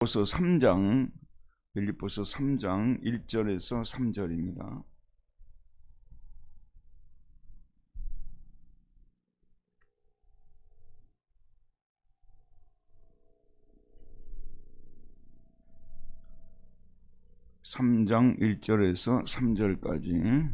빌립보서 3장 1절에서 3절입니다. (3장) 1절에서 3절까지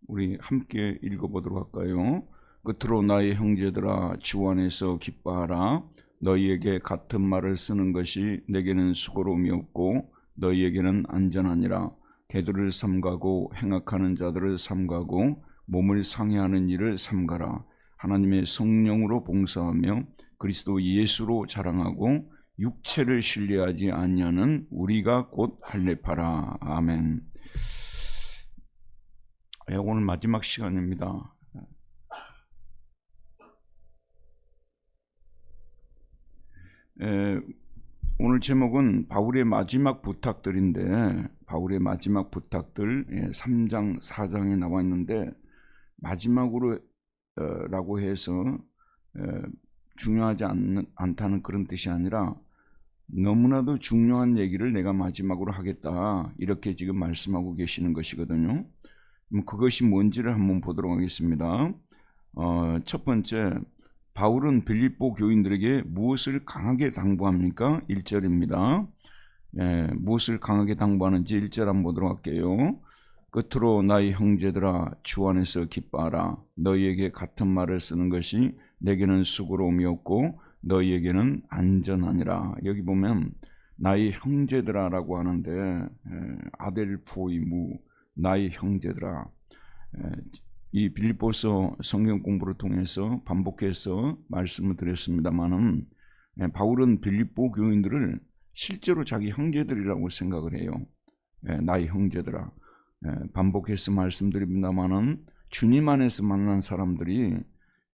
우리 함께 읽어보도록 할까요? 끝으로 나의 형제들아, 주 안에서 기뻐하라. 너희에게 같은 말을 쓰는 것이 내게는 수고로움이 없고 너희에게는 안전하니라. 개들을 삼가고 행악하는 자들을 삼가고 몸을 상해하는 일을 삼가라. 하나님의 성령으로 봉사하며 그리스도 예수로 자랑하고 육체를 신뢰하지 아니하는 우리가 곧 할례파라. 아멘. 오늘 마지막 시간입니다. 오늘 제목은 바울의 마지막 부탁들인데, 바울의 마지막 부탁들 3장 4장에 나와 있는데, 마지막으로 라고 해서 중요하지 않다는 그런 뜻이 아니라 너무나도 중요한 얘기를 내가 마지막으로 하겠다, 이렇게 지금 말씀하고 계시는 것이거든요. 그것이 뭔지를 한번 보도록 하겠습니다. 첫 번째, 바울은 빌립보 교인들에게 무엇을 강하게 당부합니까? 1절입니다. 무엇을 강하게 당부하는지 1절 한번 보도록 할게요. 끝으로 나의 형제들아, 주 안에서 기뻐하라. 너희에게 같은 말을 쓰는 것이 내게는 수고로움이 없고 너희에게는 안전하니라. 여기 보면 나의 형제들아라고 하는데, 아델포이무, 나의 형제들아. 이 빌립보서 성경 공부를 통해서 반복해서 말씀을 드렸습니다만은, 바울은 빌립보 교인들을 실제로 자기 형제들이라고 생각을 해요. 나의 형제들아. 반복해서 말씀드립니다만은 주님 안에서 만난 사람들이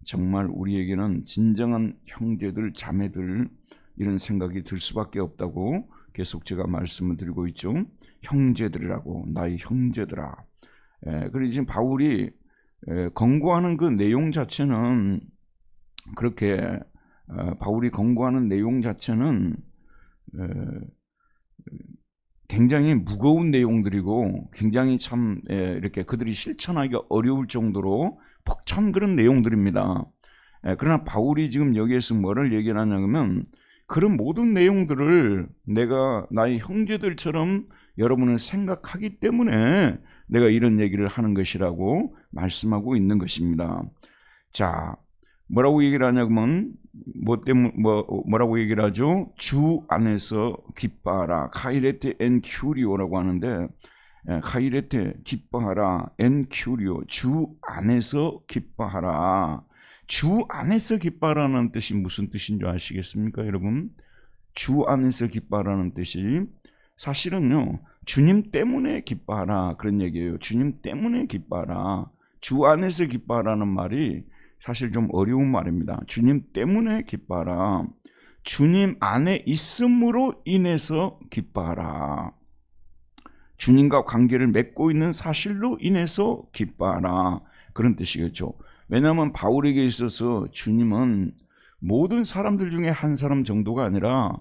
정말 우리에게는 진정한 형제들, 자매들, 이런 생각이 들 수밖에 없다고 계속 제가 말씀을 드리고 있죠. 형제들이라고, 나의 형제들아. 그리고 지금 바울이 권고하는 그 내용 자체는 그렇게 바울이 권고하는 내용 자체는 굉장히 무거운 내용들이고 굉장히 참 이렇게 그들이 실천하기가 어려울 정도로 벅찬 그런 내용들입니다. 그러나 바울이 지금 여기에서 뭐를 얘기하냐면, 그런 모든 내용들을 내가 나의 형제들처럼 여러분을 생각하기 때문에 내가 이런 얘기를 하는 것이라고 말씀하고 있는 것입니다. 자, 뭐라고 얘기를 하냐면, 뭐라고 얘기를 하죠? 주 안에서 기뻐하라. 카이레테 엔 큐리오라고 하는데, 카이레테 기뻐하라, 엔 큐리오, 주 안에서 기뻐하라. 주 안에서 기뻐하라는 뜻이 무슨 뜻인 줄 아시겠습니까, 여러분? 주 안에서 기뻐하라는 뜻이 사실은요, 주님 때문에 기뻐하라, 그런 얘기예요. 주님 때문에 기뻐하라. 주 안에서 기뻐하라는 말이 사실 좀 어려운 말입니다. 주님 때문에 기뻐하라. 주님 안에 있음으로 인해서 기뻐하라. 주님과 관계를 맺고 있는 사실로 인해서 기뻐하라, 그런 뜻이겠죠. 왜냐하면 바울에게 있어서 주님은 모든 사람들 중에 한 사람 정도가 아니라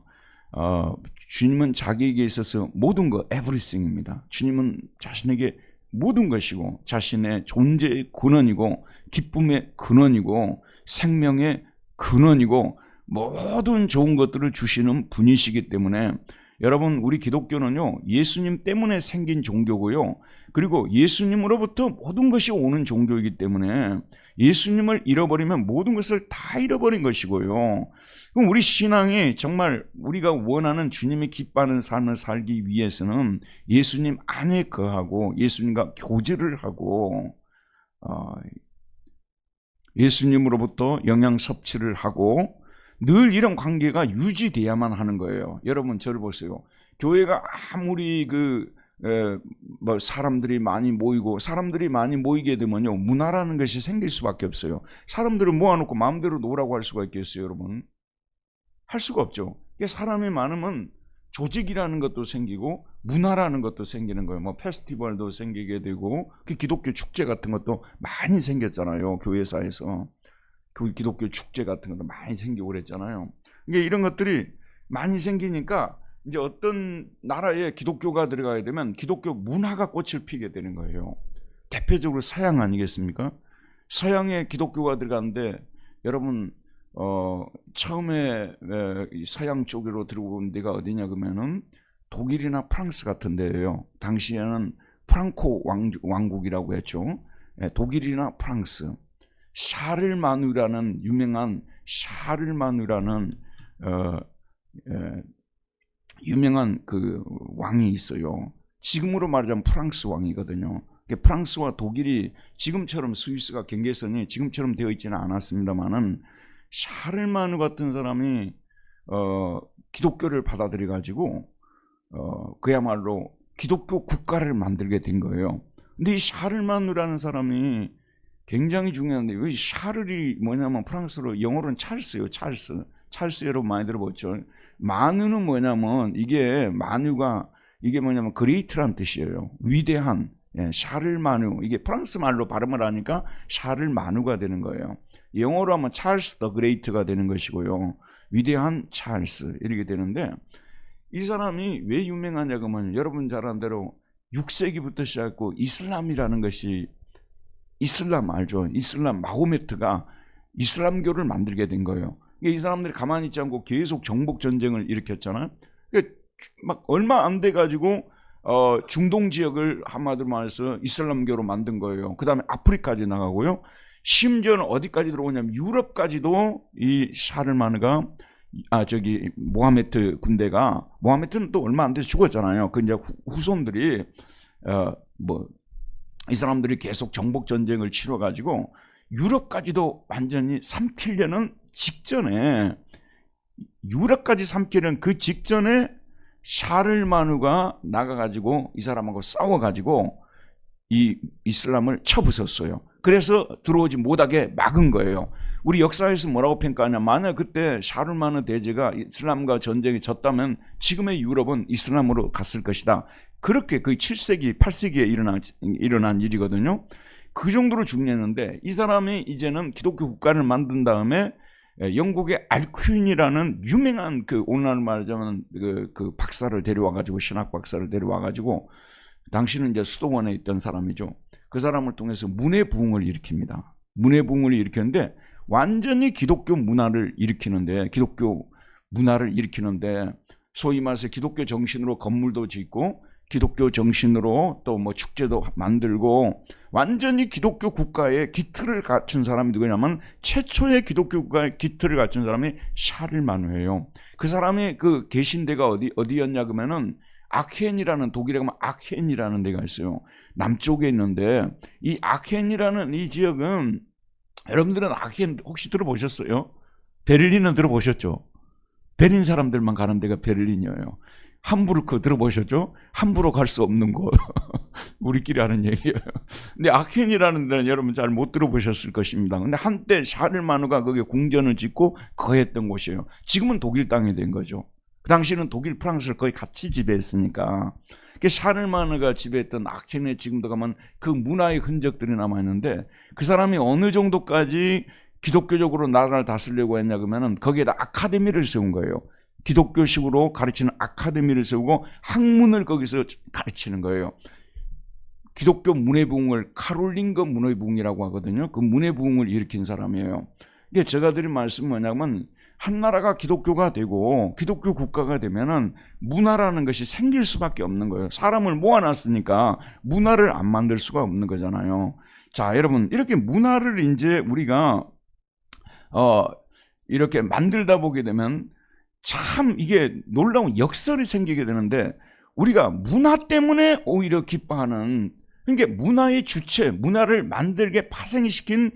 주님은 자기에게 있어서 모든 것, everything입니다. 주님은 자신에게 모든 것이고 자신의 존재의 근원이고 기쁨의 근원이고 생명의 근원이고 모든 좋은 것들을 주시는 분이시기 때문에, 여러분, 우리 기독교는요, 예수님 때문에 생긴 종교고요, 그리고 예수님으로부터 모든 것이 오는 종교이기 때문에 예수님을 잃어버리면 모든 것을 다 잃어버린 것이고요. 그럼 우리 신앙이 정말 우리가 원하는 주님이 기뻐하는 삶을 살기 위해서는 예수님 안에 거하고 예수님과 교제를 하고 예수님으로부터 영양 섭취를 하고 늘 이런 관계가 유지돼야만 하는 거예요. 여러분, 저를 보세요. 교회가 아무리 사람들이 많이 모이게 되면요, 문화라는 것이 생길 수밖에 없어요. 사람들을 모아놓고 마음대로 놀라고 할 수가 있겠어요, 여러분? 할 수가 없죠. 사람이 많으면 조직이라는 것도 생기고 문화라는 것도 생기는 거예요. 페스티벌도 생기게 되고, 기독교 축제 같은 것도 많이 생겼잖아요. 교회사에서 기독교 축제 같은 것도 많이 생기고 그랬잖아요. 이게 이런 것들이 많이 생기니까 이제 어떤 나라에 기독교가 들어가게 되면 기독교 문화가 꽃을 피게 되는 거예요. 대표적으로 서양 아니겠습니까? 서양에 기독교가 들어가는데 여러분 처음에 서양 쪽으로 들어온 데가 어디냐 그러면은 독일이나 프랑스 같은 데예요. 당시에는 프랑코 왕국이라고 했죠. 독일이나 프랑스. 샤를마누라는 유명한 유명한 그 왕이 있어요. 지금으로 말하자면 프랑스 왕이거든요. 프랑스와 독일이 지금처럼 스위스가 경계선이 지금처럼 되어 있지는 않았습니다만은 샤를마누 같은 사람이 기독교를 받아들여 가지고 그야말로 기독교 국가를 만들게 된 거예요. 근데 이 샤를마누라는 사람이 굉장히 중요한데 이 샤를이 뭐냐면 프랑스로 영어로는 찰스예요. 찰스 여러분 많이 들어봤죠. 마누는 뭐냐면 이게 뭐냐면 그레이트란 뜻이에요. 위대한. 샤를마누. 이게 프랑스 말로 발음을 하니까 샤를마누가 되는 거예요. 영어로 하면 찰스 더 그레이트가 되는 것이고요. 위대한 찰스 이렇게 되는데 이 사람이 왜 유명하냐 그러면 여러분 잘 아는 대로 6세기부터 시작했고 이슬람이라는 것이 이슬람 알죠? 이슬람 마호메트가 이슬람교를 만들게 된 거예요. 이 사람들이 가만히 있지 않고 계속 정복 전쟁을 일으켰잖아요. 막 얼마 안 돼 가지고 중동 지역을 한마디로 말해서 이슬람교로 만든 거예요. 그 다음에 아프리카까지 나가고요. 심지어는 어디까지 들어오냐면 유럽까지도 이 샤를마누가 모하메트 군대가 모하메트는 또 얼마 안 돼서 죽었잖아요. 그 이제 후손들이 이 사람들이 계속 정복 전쟁을 치러 가지고 유럽까지도 완전히 삼키려는 직전에 유럽까지 삼키는 그 직전에 샤를마누가 나가가지고 이 사람하고 싸워가지고 이 이슬람을 쳐부쉈어요. 그래서 들어오지 못하게 막은 거예요. 우리 역사에서 뭐라고 평가하냐? 만약 그때 샤를마누 대제가 이슬람과 전쟁에 졌다면 지금의 유럽은 이슬람으로 갔을 것이다. 그렇게 거의 7세기, 8세기에 일어난 일이거든요. 그 정도로 중요했는데 이 사람이 이제는 기독교 국가를 만든 다음에 영국의 알큐인이라는 유명한 오늘날 말하자면 그 박사를 데려와가지고 신학 박사를 데려와가지고 당시는 이제 수도원에 있던 사람이죠. 그 사람을 통해서 문해부흥을 일으킵니다. 문해부흥을 일으켰는데 완전히 기독교 문화를 일으키는데 소위 말해서 기독교 정신으로 건물도 짓고 기독교 정신으로 또 뭐 축제도 만들고 완전히 기독교 국가의 기틀을 갖춘 사람이 누구냐면 최초의 기독교 국가의 기틀을 갖춘 사람이 샤를마누예요. 그 사람이 그 계신 데가 어디였냐 그러면은 아켄이라는 독일에 가면 아켄이라는 데가 있어요. 남쪽에 있는데 이 아켄이라는 이 지역은 여러분들은 아켄 혹시 들어보셨어요? 베를린은 들어보셨죠? 베를린 사람들만 가는 데가 베를린이에요. 함부르크 들어보셨죠? 함부로 갈 수 없는 곳. 우리끼리 하는 얘기예요. 근데 아켄이라는 데는 여러분 잘 못 들어보셨을 것입니다. 근데 한때 샤를마누가 거기에 궁전을 짓고 거했던 곳이에요. 지금은 독일 땅이 된 거죠. 그 당시에는 독일, 프랑스를 거의 같이 지배했으니까. 샤를마누가 지배했던 아켄에 지금도 가면 그 문화의 흔적들이 남아있는데 그 사람이 어느 정도까지 기독교적으로 나라를 다스리려고 했냐 그러면은 거기에다 아카데미를 세운 거예요. 기독교식으로 가르치는 아카데미를 세우고 학문을 거기서 가르치는 거예요. 기독교 문해부흥을 카롤링거 문해부흥이라고 하거든요. 그 문해부흥을 일으킨 사람이에요. 이게 제가 드린 말씀은 뭐냐면 한 나라가 기독교가 되고 기독교 국가가 되면은 문화라는 것이 생길 수밖에 없는 거예요. 사람을 모아놨으니까 문화를 안 만들 수가 없는 거잖아요. 자, 여러분 이렇게 문화를 이제 우리가 이렇게 만들다 보게 되면 참 이게 놀라운 역설이 생기게 되는데 우리가 문화 때문에 오히려 기뻐하는 그러니까 문화의 주체, 문화를 만들게 파생시킨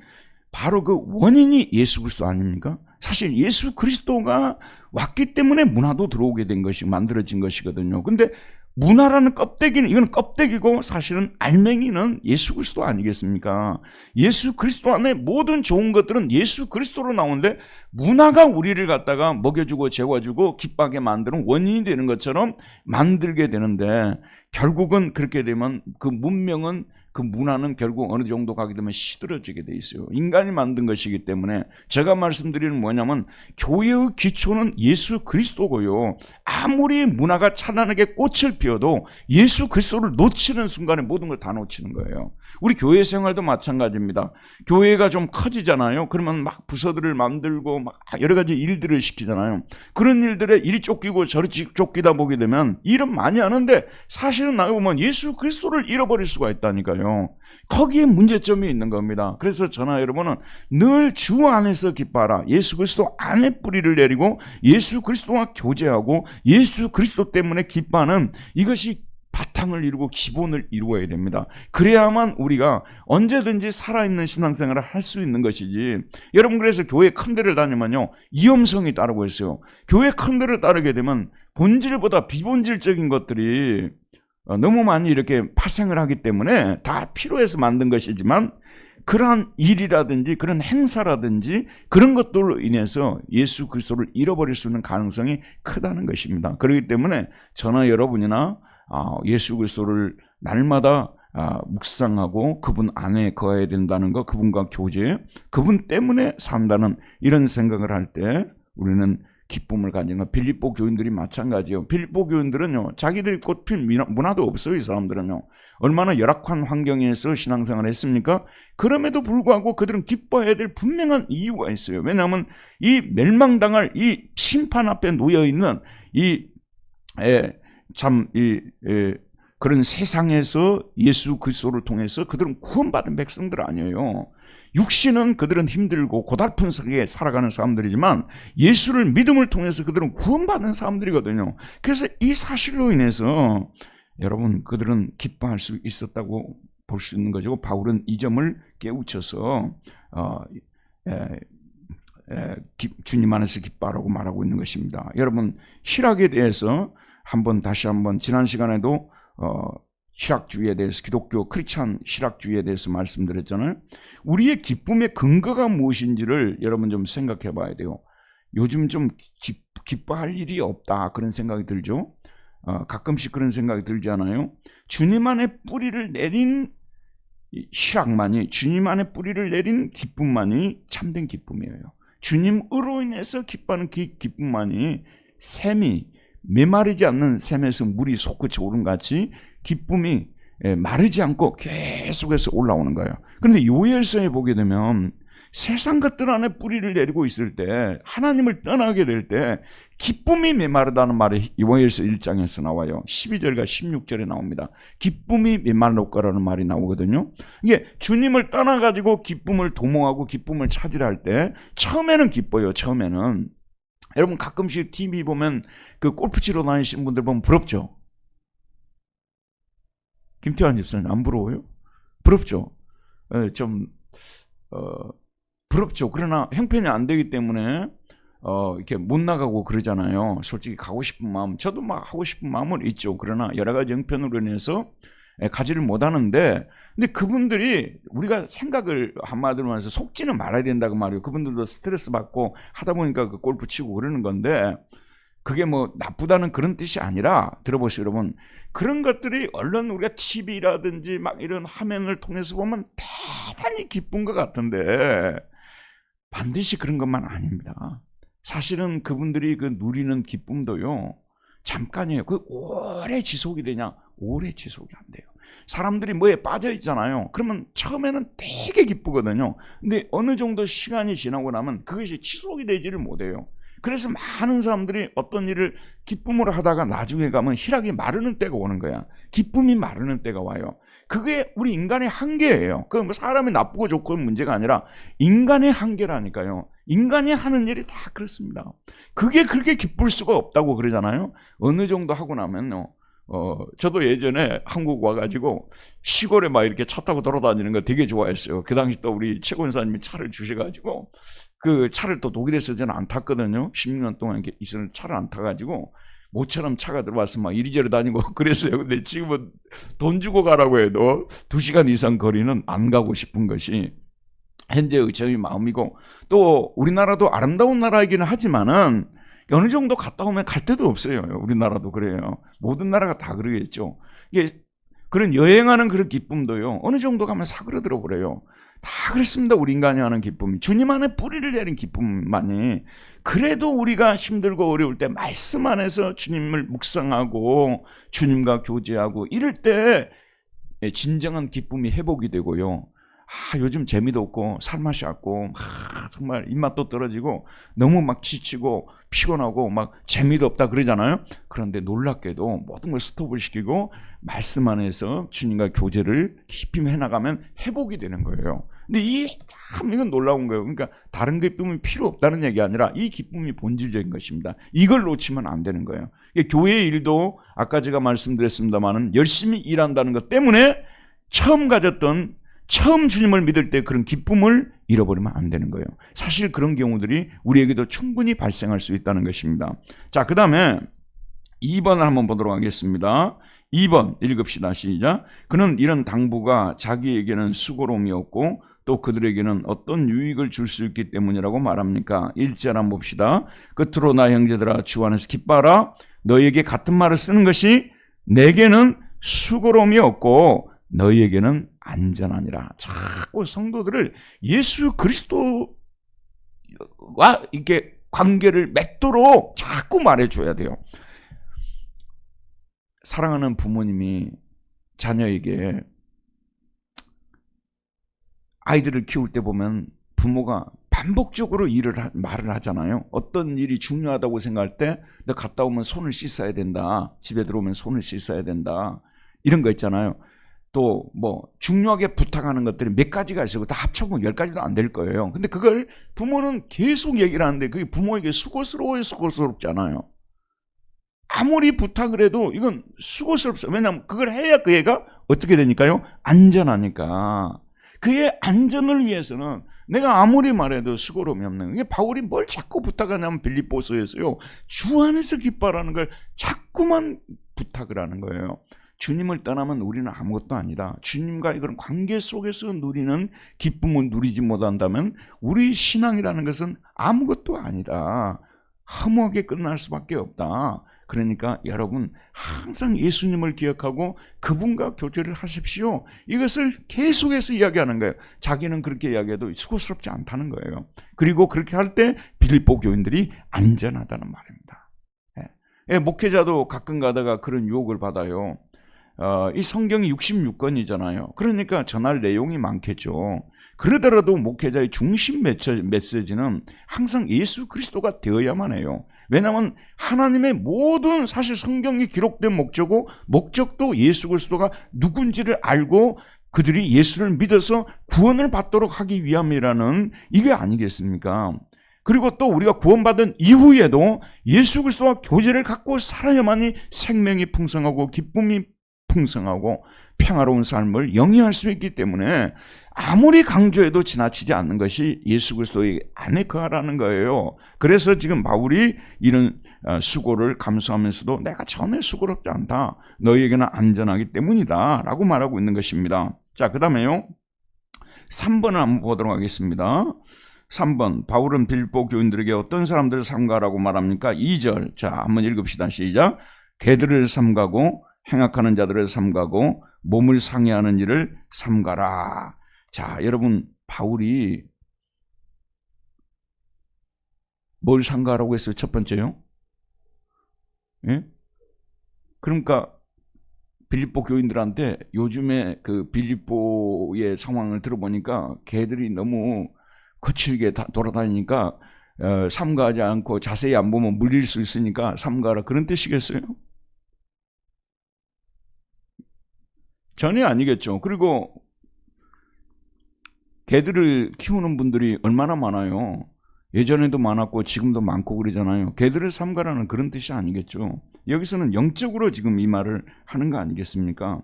바로 그 원인이 예수 그리스도 아닙니까? 사실 예수 그리스도가 왔기 때문에 문화도 들어오게 된 것이 만들어진 것이거든요. 근데 문화라는 껍데기는 이건 껍데기고 사실은 알맹이는 예수 그리스도 아니겠습니까? 예수 그리스도 안에 모든 좋은 것들은 예수 그리스도로 나오는데 문화가 우리를 갖다가 먹여주고 재워주고 기뻐하게 만드는 원인이 되는 것처럼 만들게 되는데 결국은 그렇게 되면 그 문명은 그 문화는 결국 어느 정도 가게 되면 시들어지게 돼 있어요. 인간이 만든 것이기 때문에 제가 말씀드리는 뭐냐면 교회의 기초는 예수 그리스도고요. 아무리 문화가 찬란하게 꽃을 피워도 예수 그리스도를 놓치는 순간에 모든 걸 다 놓치는 거예요. 우리 교회 생활도 마찬가지입니다. 교회가 좀 커지잖아요. 그러면 막 부서들을 만들고 막 여러 가지 일들을 시키잖아요. 그런 일들에 이리 쫓기고 저리 쫓기다 보게 되면 일은 많이 하는데 사실은 나가 보면 예수 그리스도를 잃어버릴 수가 있다니까요. 거기에 문제점이 있는 겁니다. 그래서 저나 여러분은 늘 주 안에서 기뻐하라. 예수 그리스도 안에 뿌리를 내리고 예수 그리스도와 교제하고 예수 그리스도 때문에 기뻐하는 이것이 바탕을 이루고 기본을 이루어야 됩니다. 그래야만 우리가 언제든지 살아있는 신앙생활을 할 수 있는 것이지. 여러분 그래서 교회 큰 데를 다니면요 위험성이 따르고 있어요. 교회 큰 데를 따르게 되면 본질보다 비본질적인 것들이 너무 많이 이렇게 파생을 하기 때문에 다 필요해서 만든 것이지만 그러한 일이라든지 그런 행사라든지 그런 것들로 인해서 예수 그리스도를 잃어버릴 수 있는 가능성이 크다는 것입니다. 그렇기 때문에 저나 여러분이나 예수 그리스도를 날마다 묵상하고 그분 안에 거해야 된다는 것, 그분과 교제, 그분 때문에 산다는 이런 생각을 할 때 우리는 기쁨을 가지는 거. 빌립보 교인들이 마찬가지예요. 빌립보 교인들은요 자기들이 꽃필 문화도 없어요. 이 사람들은요 얼마나 열악한 환경에서 신앙생활을 했습니까? 그럼에도 불구하고 그들은 기뻐해야 될 분명한 이유가 있어요. 왜냐하면 이 멸망당할 이 심판 앞에 놓여있는 그런 세상에서 예수 그리스도를 통해서 그들은 구원받은 백성들 아니에요. 육신은 그들은 힘들고 고달픈 세계에 살아가는 사람들이지만 예수를 믿음을 통해서 그들은 구원받은 사람들이거든요. 그래서 이 사실로 인해서 여러분 그들은 기뻐할 수 있었다고 볼 수 있는 거죠. 바울은 이 점을 깨우쳐서 주님 안에서 기뻐하라고 말하고 있는 것입니다. 여러분 희락에 대해서 다시 한번 지난 시간에도 희락주의에 대해서 기독교 크리스찬 희락주의에 대해서 말씀드렸잖아요. 우리의 기쁨의 근거가 무엇인지를 여러분 좀 생각해 봐야 돼요. 요즘 좀 기뻐할 일이 없다 그런 생각이 들죠. 가끔씩 그런 생각이 들지 않아요? 주님 안에 뿌리를 내린 희락만이, 주님 안에 뿌리를 내린 기쁨만이 참된 기쁨이에요. 주님으로 인해서 기뻐하는 기쁨만이 샘이 메마르지 않는 샘에서 물이 솟구쳐 오른 같이 기쁨이 마르지 않고 계속해서 올라오는 거예요. 그런데 요엘서에 보게 되면 세상 것들 안에 뿌리를 내리고 있을 때 하나님을 떠나게 될 때 기쁨이 메마르다는 말이 요엘서 1장에서 나와요. 12절과 16절에 나옵니다. 기쁨이 메마를 거라는 말이 나오거든요. 이게 주님을 떠나가지고 기쁨을 도모하고 기쁨을 찾으려 할 때 처음에는 기뻐요. 처음에는. 여러분 가끔씩 TV 보면 그 골프 치러 다니시는 분들 보면 부럽죠? 김태환 집사님 안 부러워요? 부럽죠? 부럽죠. 그러나 형편이 안 되기 때문에 이렇게 못 나가고 그러잖아요. 솔직히 가고 싶은 마음, 저도 막 하고 싶은 마음은 있죠. 그러나 여러 가지 형편으로 인해서 가지를 못하는데, 근데 그분들이 우리가 생각을 한마디로 해서 속지는 말아야 된다고 말이에요. 그분들도 스트레스 받고 하다 보니까 그 골프 치고 그러는 건데, 그게 뭐 나쁘다는 그런 뜻이 아니라, 들어보시죠 여러분, 그런 것들이 얼른 우리가 TV라든지 막 이런 화면을 통해서 보면 대단히 기쁜 것 같은데 반드시 그런 것만 아닙니다. 사실은 그분들이 그 누리는 기쁨도요 잠깐이에요. 그 오래 지속이 되냐? 오래 지속이 안 돼요. 사람들이 뭐에 빠져 있잖아요. 그러면 처음에는 되게 기쁘거든요. 근데 어느 정도 시간이 지나고 나면 그것이 지속이 되지를 못해요. 그래서 많은 사람들이 어떤 일을 기쁨으로 하다가 나중에 가면 희락이 마르는 때가 오는 거야. 기쁨이 마르는 때가 와요. 그게 우리 인간의 한계예요. 그 뭐 사람이 나쁘고 좋고 문제가 아니라 인간의 한계라니까요. 인간이 하는 일이 다 그렇습니다. 그게 그렇게 기쁠 수가 없다고 그러잖아요. 어느 정도 하고 나면요. 저도 예전에 한국 와가지고 시골에 막 이렇게 차 타고 돌아다니는 거 되게 좋아했어요. 그 당시 또 우리 최 권사님이 차를 주셔가지고 그 차를 또 독일에서 저는 안 탔거든요. 16년 동안 이렇게 있었는데 차를 안 타가지고 모처럼 차가 들어와서 막 이리저리 다니고 그랬어요. 근데 지금은 돈 주고 가라고 해도 2시간 이상 거리는 안 가고 싶은 것이 현재의 저희 마음이고, 또 우리나라도 아름다운 나라이기는 하지만은 어느 정도 갔다 오면 갈 데도 없어요. 우리나라도 그래요. 모든 나라가 다 그러겠죠. 이게 그런 여행하는 그런 기쁨도요, 어느 정도 가면 사그러들어 버려요. 다 그렇습니다. 우리 인간이 하는 기쁨이. 주님 안에 뿌리를 내린 기쁨만이. 그래도 우리가 힘들고 어려울 때 말씀 안에서 주님을 묵상하고 주님과 교제하고 이럴 때 진정한 기쁨이 회복이 되고요. 요즘 재미도 없고 살맛이 없고 정말 입맛도 떨어지고 너무 막 지치고 피곤하고 막 재미도 없다 그러잖아요. 그런데 놀랍게도 모든 걸 스톱을 시키고 말씀 안에서 주님과 교제를 깊이 해나가면 회복이 되는 거예요. 근데 이건 놀라운 거예요. 그러니까 다른 기쁨이 필요 없다는 얘기 아니라 이 기쁨이 본질적인 것입니다. 이걸 놓치면 안 되는 거예요. 교회의 일도 아까 제가 말씀드렸습니다만은 열심히 일한다는 것 때문에 처음 주님을 믿을 때 그런 기쁨을 잃어버리면 안 되는 거예요. 사실 그런 경우들이 우리에게도 충분히 발생할 수 있다는 것입니다. 자, 그 다음에 2번을 한번 보도록 하겠습니다. 2번 읽읍시다. 시작. 그는 이런 당부가 자기에게는 수고로움이었고 또 그들에게는 어떤 유익을 줄 수 있기 때문이라고 말합니까? 1절 한번 봅시다. 끝으로 나 형제들아 주 안에서 기뻐하라. 너희에게 같은 말을 쓰는 것이 내게는 수고로움이 없고 너희에게는 안전하니라. 자꾸 성도들을 예수 그리스도와 이렇게 관계를 맺도록 자꾸 말해줘야 돼요. 사랑하는 부모님이 자녀에게 아이들을 키울 때 보면 부모가 반복적으로 말을 하잖아요. 어떤 일이 중요하다고 생각할 때 너 갔다 오면 손을 씻어야 된다. 집에 들어오면 손을 씻어야 된다. 이런 거 있잖아요. 또 뭐 중요하게 부탁하는 것들이 몇 가지가 있어요. 다 합쳐보면 10가지도 안 될 거예요. 근데 그걸 부모는 계속 얘기를 하는데 그게 부모에게 수고스러워요, 수고스럽지 않아요. 아무리 부탁을 해도 이건 수고스럽어요. 왜냐하면 그걸 해야 그 애가 어떻게 되니까요? 안전하니까. 그의 안전을 위해서는 내가 아무리 말해도 수고로움이 없는 거예요. 바울이 뭘 자꾸 부탁하냐면 빌립보서에서요, 주 안에서 기뻐하라는 걸 자꾸만 부탁을 하는 거예요. 주님을 떠나면 우리는 아무것도 아니다. 주님과의 그런 관계 속에서 누리는 기쁨을 누리지 못한다면 우리 신앙이라는 것은 아무것도 아니다. 허무하게 끝날 수밖에 없다. 그러니까 여러분 항상 예수님을 기억하고 그분과 교제를 하십시오. 이것을 계속해서 이야기하는 거예요. 자기는 그렇게 이야기해도 수고스럽지 않다는 거예요. 그리고 그렇게 할 때 빌립보 교인들이 안전하다는 말입니다. 목회자도 가끔 가다가 그런 유혹을 받아요. 이 성경이 66권이잖아요. 그러니까 전할 내용이 많겠죠. 그러더라도 목회자의 중심 메시지는 항상 예수 그리스도가 되어야만 해요. 왜냐하면 하나님의 모든 사실 성경이 기록된 목적도 예수 그리스도가 누군지를 알고 그들이 예수를 믿어서 구원을 받도록 하기 위함이라는 이게 아니겠습니까? 그리고 또 우리가 구원받은 이후에도 예수 그리스도와 교제를 갖고 살아야만이 생명이 풍성하고 기쁨이 풍성하고 평화로운 삶을 영위할 수 있기 때문에 아무리 강조해도 지나치지 않는 것이 예수 그리스도의 안에 거하라는 거예요. 그래서 지금 바울이 이런 수고를 감수하면서도 내가 전혀 수고롭지 않다. 너희에게는 안전하기 때문이다 라고 말하고 있는 것입니다. 자, 그 다음에요 3번을 한번 보도록 하겠습니다. 3번 바울은 빌립보 교인들에게 어떤 사람들을 삼가라고 말합니까? 2절 자 한번 읽읍시다. 시작. 개들을 삼가고 행악하는 자들을 삼가고 몸을 상해하는 일을 삼가라. 자, 여러분 바울이 뭘 삼가라고 했어요? 첫 번째요? 예? 그러니까 빌립보 교인들한테 요즘에 그 빌립보의 상황을 들어보니까 개들이 너무 거칠게 돌아다니니까 삼가하지 않고 자세히 안 보면 물릴 수 있으니까 삼가라 그런 뜻이겠어요? 전혀 아니겠죠. 그리고 개들을 키우는 분들이 얼마나 많아요. 예전에도 많았고 지금도 많고 그러잖아요. 개들을 삼가라는 그런 뜻이 아니겠죠. 여기서는 영적으로 지금 이 말을 하는 거 아니겠습니까?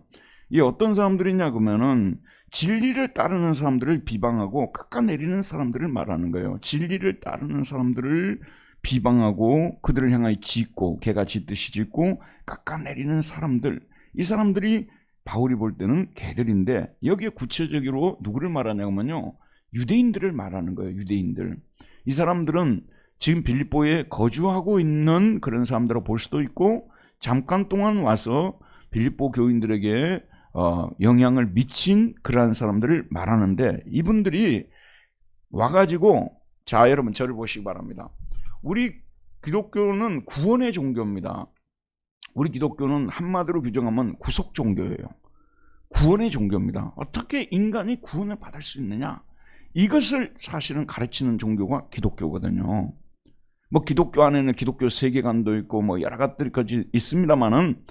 이 어떤 사람들이냐 그러면은 진리를 따르는 사람들을 비방하고 깎아내리는 사람들을 말하는 거예요. 진리를 따르는 사람들을 비방하고 그들을 향하여 짖고 개가 짖듯이 짖고 깎아내리는 사람들, 이 사람들이 바울이 볼 때는 개들인데 여기에 구체적으로 누구를 말하냐면요, 유대인들을 말하는 거예요. 유대인들. 이 사람들은 지금 빌립보에 거주하고 있는 그런 사람들을 볼 수도 있고 잠깐 동안 와서 빌립보 교인들에게 영향을 미친 그러한 사람들을 말하는데, 이분들이 와가지고, 자, 여러분 저를 보시기 바랍니다. 우리 기독교는 구원의 종교입니다. 우리 기독교는 한마디로 규정하면 구속 종교예요. 구원의 종교입니다. 어떻게 인간이 구원을 받을 수 있느냐, 이것을 사실은 가르치는 종교가 기독교거든요. 뭐 기독교 안에는 기독교 세계관도 있고 뭐 여러 가지들까지 있습니다만은,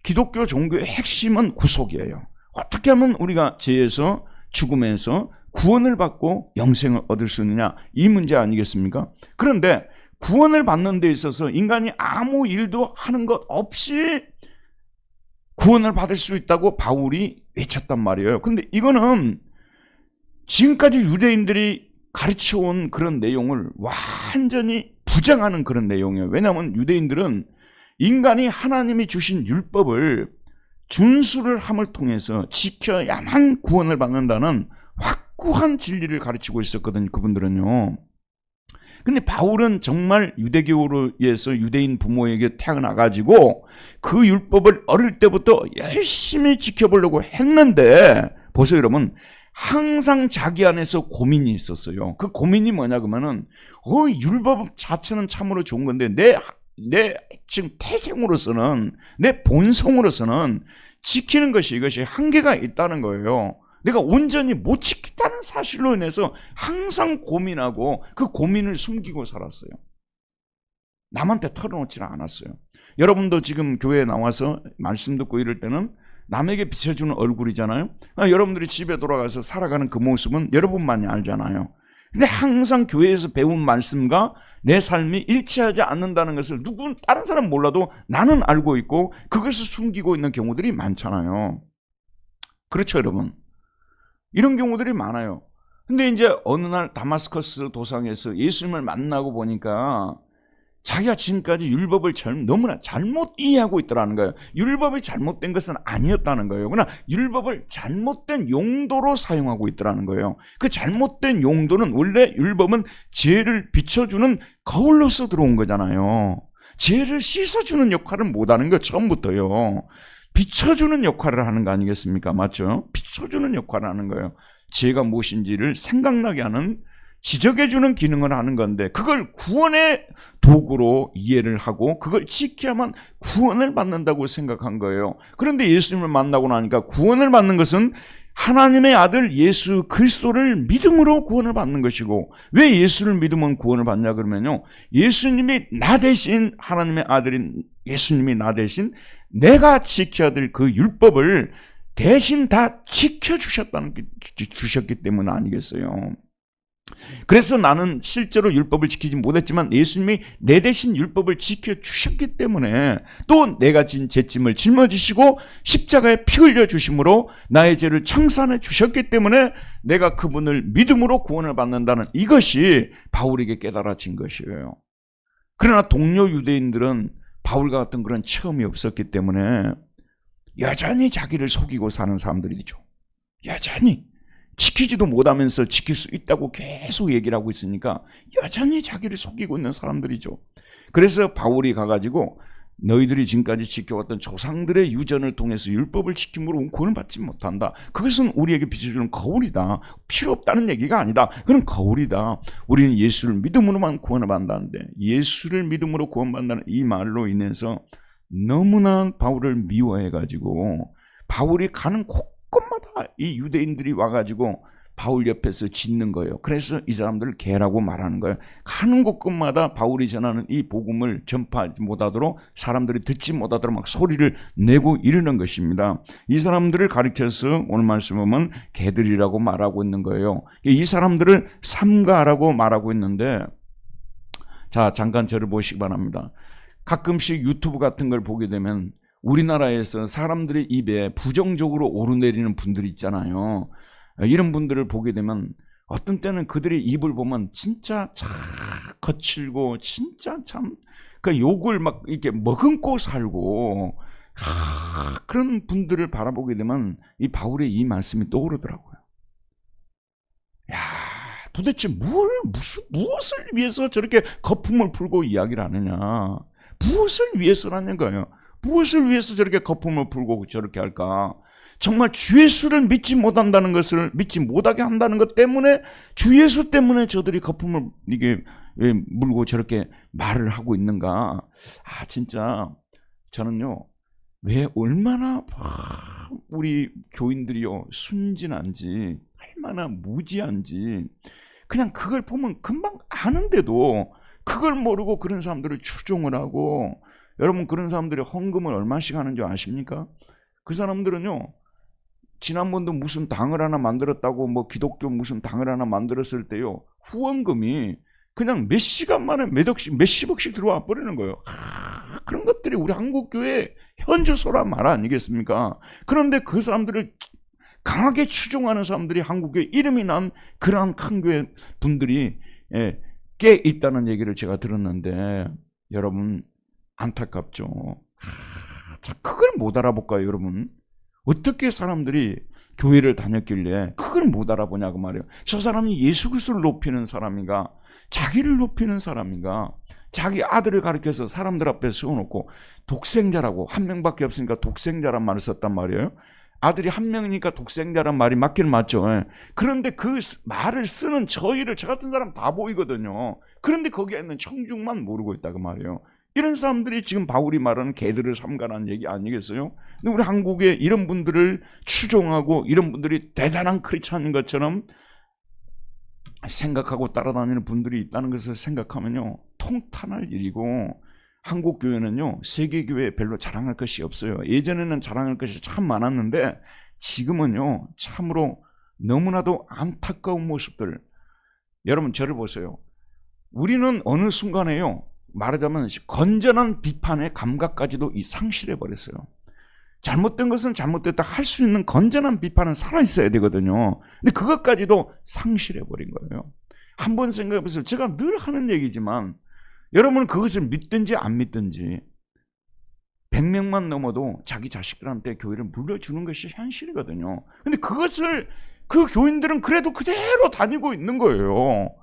기독교 종교의 핵심은 구속이에요. 어떻게 하면 우리가 죄에서, 죽음에서 구원을 받고 영생을 얻을 수 있느냐, 이 문제 아니겠습니까? 그런데 구원을 받는 데 있어서 인간이 아무 일도 하는 것 없이 구원을 받을 수 있다고 바울이 외쳤단 말이에요. 그런데 이거는 지금까지 유대인들이 가르쳐온 그런 내용을 완전히 부정하는 그런 내용이에요. 왜냐하면 유대인들은 인간이 하나님이 주신 율법을 준수를 함을 통해서 지켜야만 구원을 받는다는 확고한 진리를 가르치고 있었거든요, 그분들은요. 근데 바울은 정말 유대교로에서 유대인 부모에게 태어나가지고 그 율법을 어릴 때부터 열심히 지켜보려고 했는데, 보세요 여러분, 항상 자기 안에서 고민이 있었어요. 그 고민이 뭐냐 그러면은, 율법 자체는 참으로 좋은 건데 내 지금 태생으로서는, 내 본성으로서는 지키는 것이, 이것이 한계가 있다는 거예요. 내가 온전히 못 지켰다는 사실로 인해서 항상 고민하고 그 고민을 숨기고 살았어요. 남한테 털어놓지는 않았어요. 여러분도 지금 교회에 나와서 말씀 듣고 이럴 때는 남에게 비춰주는 얼굴이잖아요. 여러분들이 집에 돌아가서 살아가는 그 모습은 여러분만이 알잖아요. 근데 항상 교회에서 배운 말씀과 내 삶이 일치하지 않는다는 것을 다른 사람 몰라도 나는 알고 있고, 그것을 숨기고 있는 경우들이 많잖아요. 그렇죠 여러분? 이런 경우들이 많아요. 근데 이제 어느 날 다마스커스 도상에서 예수님을 만나고 보니까 자기가 지금까지 율법을 너무나 잘못 이해하고 있더라는 거예요. 율법이 잘못된 것은 아니었다는 거예요. 그러나 율법을 잘못된 용도로 사용하고 있더라는 거예요. 그 잘못된 용도는, 원래 율법은 죄를 비춰주는 거울로서 들어온 거잖아요. 죄를 씻어주는 역할을 못하는 거 처음부터요. 비춰주는 역할을 하는 거 아니겠습니까? 맞죠? 비춰주는 역할을 하는 거예요. 죄가 무엇인지를 생각나게 하는, 지적해주는 기능을 하는 건데, 그걸 구원의 도구로 이해를 하고 그걸 지켜야만 구원을 받는다고 생각한 거예요. 그런데 예수님을 만나고 나니까 구원을 받는 것은 하나님의 아들 예수 그리스도를 믿음으로 구원을 받는 것이고, 왜 예수를 믿으면 구원을 받냐 그러면요, 예수님이 나 대신, 하나님의 아들인 예수님이 나 대신 내가 지켜야 될 그 율법을 대신 다 지켜주셨기 때문 아니겠어요? 그래서 나는 실제로 율법을 지키지 못했지만 예수님이 내 대신 율법을 지켜주셨기 때문에, 또 내가 진 죄짐을 짊어지시고 십자가에 피 흘려 주심으로 나의 죄를 청산해 주셨기 때문에 내가 그분을 믿음으로 구원을 받는다는, 이것이 바울에게 깨달아진 것이에요. 그러나 동료 유대인들은 바울과 같은 그런 체험이 없었기 때문에 여전히 자기를 속이고 사는 사람들이죠. 여전히 지키지도 못하면서 지킬 수 있다고 계속 얘기를 하고 있으니까 여전히 자기를 속이고 있는 사람들이죠. 그래서 바울이 가가지고 너희들이 지금까지 지켜왔던 조상들의 유전을 통해서 율법을 지킴으로 구원을 받지 못한다. 그것은 우리에게 비춰주는 거울이다. 필요 없다는 얘기가 아니다. 그건 거울이다. 우리는 예수를 믿음으로만 구원을 받는다는데, 예수를 믿음으로 구원받는다는 이 말로 인해서 너무나 바울을 미워해가지고 바울이 가는 곳곳마다 이 유대인들이 와가지고 바울 옆에서 짖는 거예요. 그래서 이 사람들을 개라고 말하는 거예요. 가는 곳곳마다 바울이 전하는 이 복음을 전파하지 못하도록, 사람들이 듣지 못하도록 막 소리를 내고 이러는 것입니다. 이 사람들을 가리켜서 오늘 말씀 보면 개들이라고 말하고 있는 거예요. 이 사람들을 삼가라고 말하고 있는데, 자, 잠깐 저를 보시기 바랍니다. 가끔씩 유튜브 같은 걸 보게 되면 우리나라에서 사람들의 입에 부정적으로 오르내리는 분들이 있잖아요. 이런 분들을 보게 되면 어떤 때는 그들의 입을 보면 진짜 참 거칠고 진짜 참 그 욕을 막 이렇게 머금고 살고, 그런 분들을 바라보게 되면 이 바울의 이 말씀이 떠오르더라고요. 야, 도대체 무엇을 위해서 저렇게 거품을 풀고 이야기를 하느냐? 무엇을 위해서라는 거예요? 무엇을 위해서 저렇게 거품을 풀고 저렇게 할까? 정말 주 예수를 믿지 못한다는 것을 믿지 못하게 한다는 것 때문에 주 예수 때문에 저들이 거품을 이게 왜 물고 저렇게 말을 하고 있는가. 진짜 저는요, 왜 얼마나 우리 교인들이요 순진한지, 얼마나 무지한지, 그냥 그걸 보면 금방 아는데도 그걸 모르고 그런 사람들을 추종을 하고. 여러분, 그런 사람들이 헌금을 얼마씩 하는 줄 아십니까? 그 사람들은요, 지난번도 무슨 당을 하나 만들었다고, 뭐 기독교 무슨 당을 하나 만들었을 때요, 후원금이 그냥 몇 시간 만에 몇십억씩 들어와 버리는 거예요. 그런 것들이 우리 한국교회 현주소란 말 아니겠습니까? 그런데 그 사람들을 강하게 추종하는 사람들이 한국교회 이름이 난 그러한 큰 교회 분들이 꽤 있다는 얘기를 제가 들었는데, 여러분 안타깝죠. 그걸 못 알아볼까요, 여러분? 어떻게 사람들이 교회를 다녔길래 그걸 못 알아보냐고 말이에요. 저 사람이 예수 그리스도를 높이는 사람인가, 자기를 높이는 사람인가, 자기 아들을 가르쳐서 사람들 앞에 세워놓고 독생자라고, 한 명밖에 없으니까 독생자란 말을 썼단 말이에요. 아들이 한 명이니까 독생자란 말이 맞긴 맞죠. 그런데 그 말을 쓰는 저 같은 사람 다 보이거든요. 그런데 거기에 있는 청중만 모르고 있다 그 말이에요. 이런 사람들이 지금 바울이 말하는 개들을 삼가라는 얘기 아니겠어요? 근데 우리 한국에 이런 분들을 추종하고 이런 분들이 대단한 크리스찬인 것처럼 생각하고 따라다니는 분들이 있다는 것을 생각하면요, 통탄할 일이고, 한국 교회는요, 세계 교회에 별로 자랑할 것이 없어요. 예전에는 자랑할 것이 참 많았는데 지금은요, 참으로 너무나도 안타까운 모습들. 여러분, 저를 보세요. 우리는 어느 순간에요, 말하자면 건전한 비판의 감각까지도 상실해 버렸어요. 잘못된 것은 잘못됐다 할 수 있는 건전한 비판은 살아있어야 되거든요. 근데 그것까지도 상실해 버린 거예요. 한번 생각해 보세요. 제가 늘 하는 얘기지만, 여러분은 그것을 믿든지 안 믿든지 100명만 넘어도 자기 자식들한테 교회를 물려주는 것이 현실이거든요. 근데 그것을 그 교인들은 그래도 그대로 다니고 있는 거예요.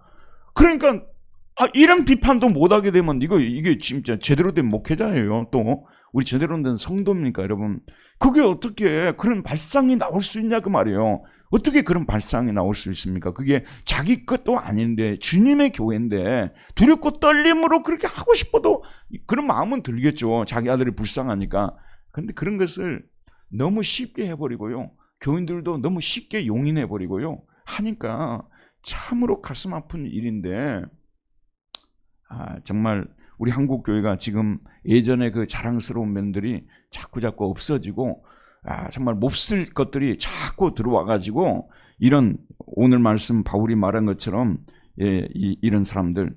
그러니까 이런 비판도 못하게 되면 이게 진짜 제대로 된 목회자예요. 또 우리 제대로 된 성도입니까, 여러분? 그게 어떻게 그런 발상이 나올 수 있냐 그 말이에요. 어떻게 그런 발상이 나올 수 있습니까? 그게 자기 것도 아닌데 주님의 교회인데 두렵고 떨림으로 그렇게 하고 싶어도 그런 마음은 들겠죠. 자기 아들이 불쌍하니까. 그런데 그런 것을 너무 쉽게 해버리고요, 교인들도 너무 쉽게 용인해버리고요 하니까 참으로 가슴 아픈 일인데, 정말 우리 한국 교회가 지금 예전에 그 자랑스러운 면들이 자꾸 없어지고, 정말 몹쓸 것들이 자꾸 들어와가지고, 이런 오늘 말씀 바울이 말한 것처럼 이런 사람들,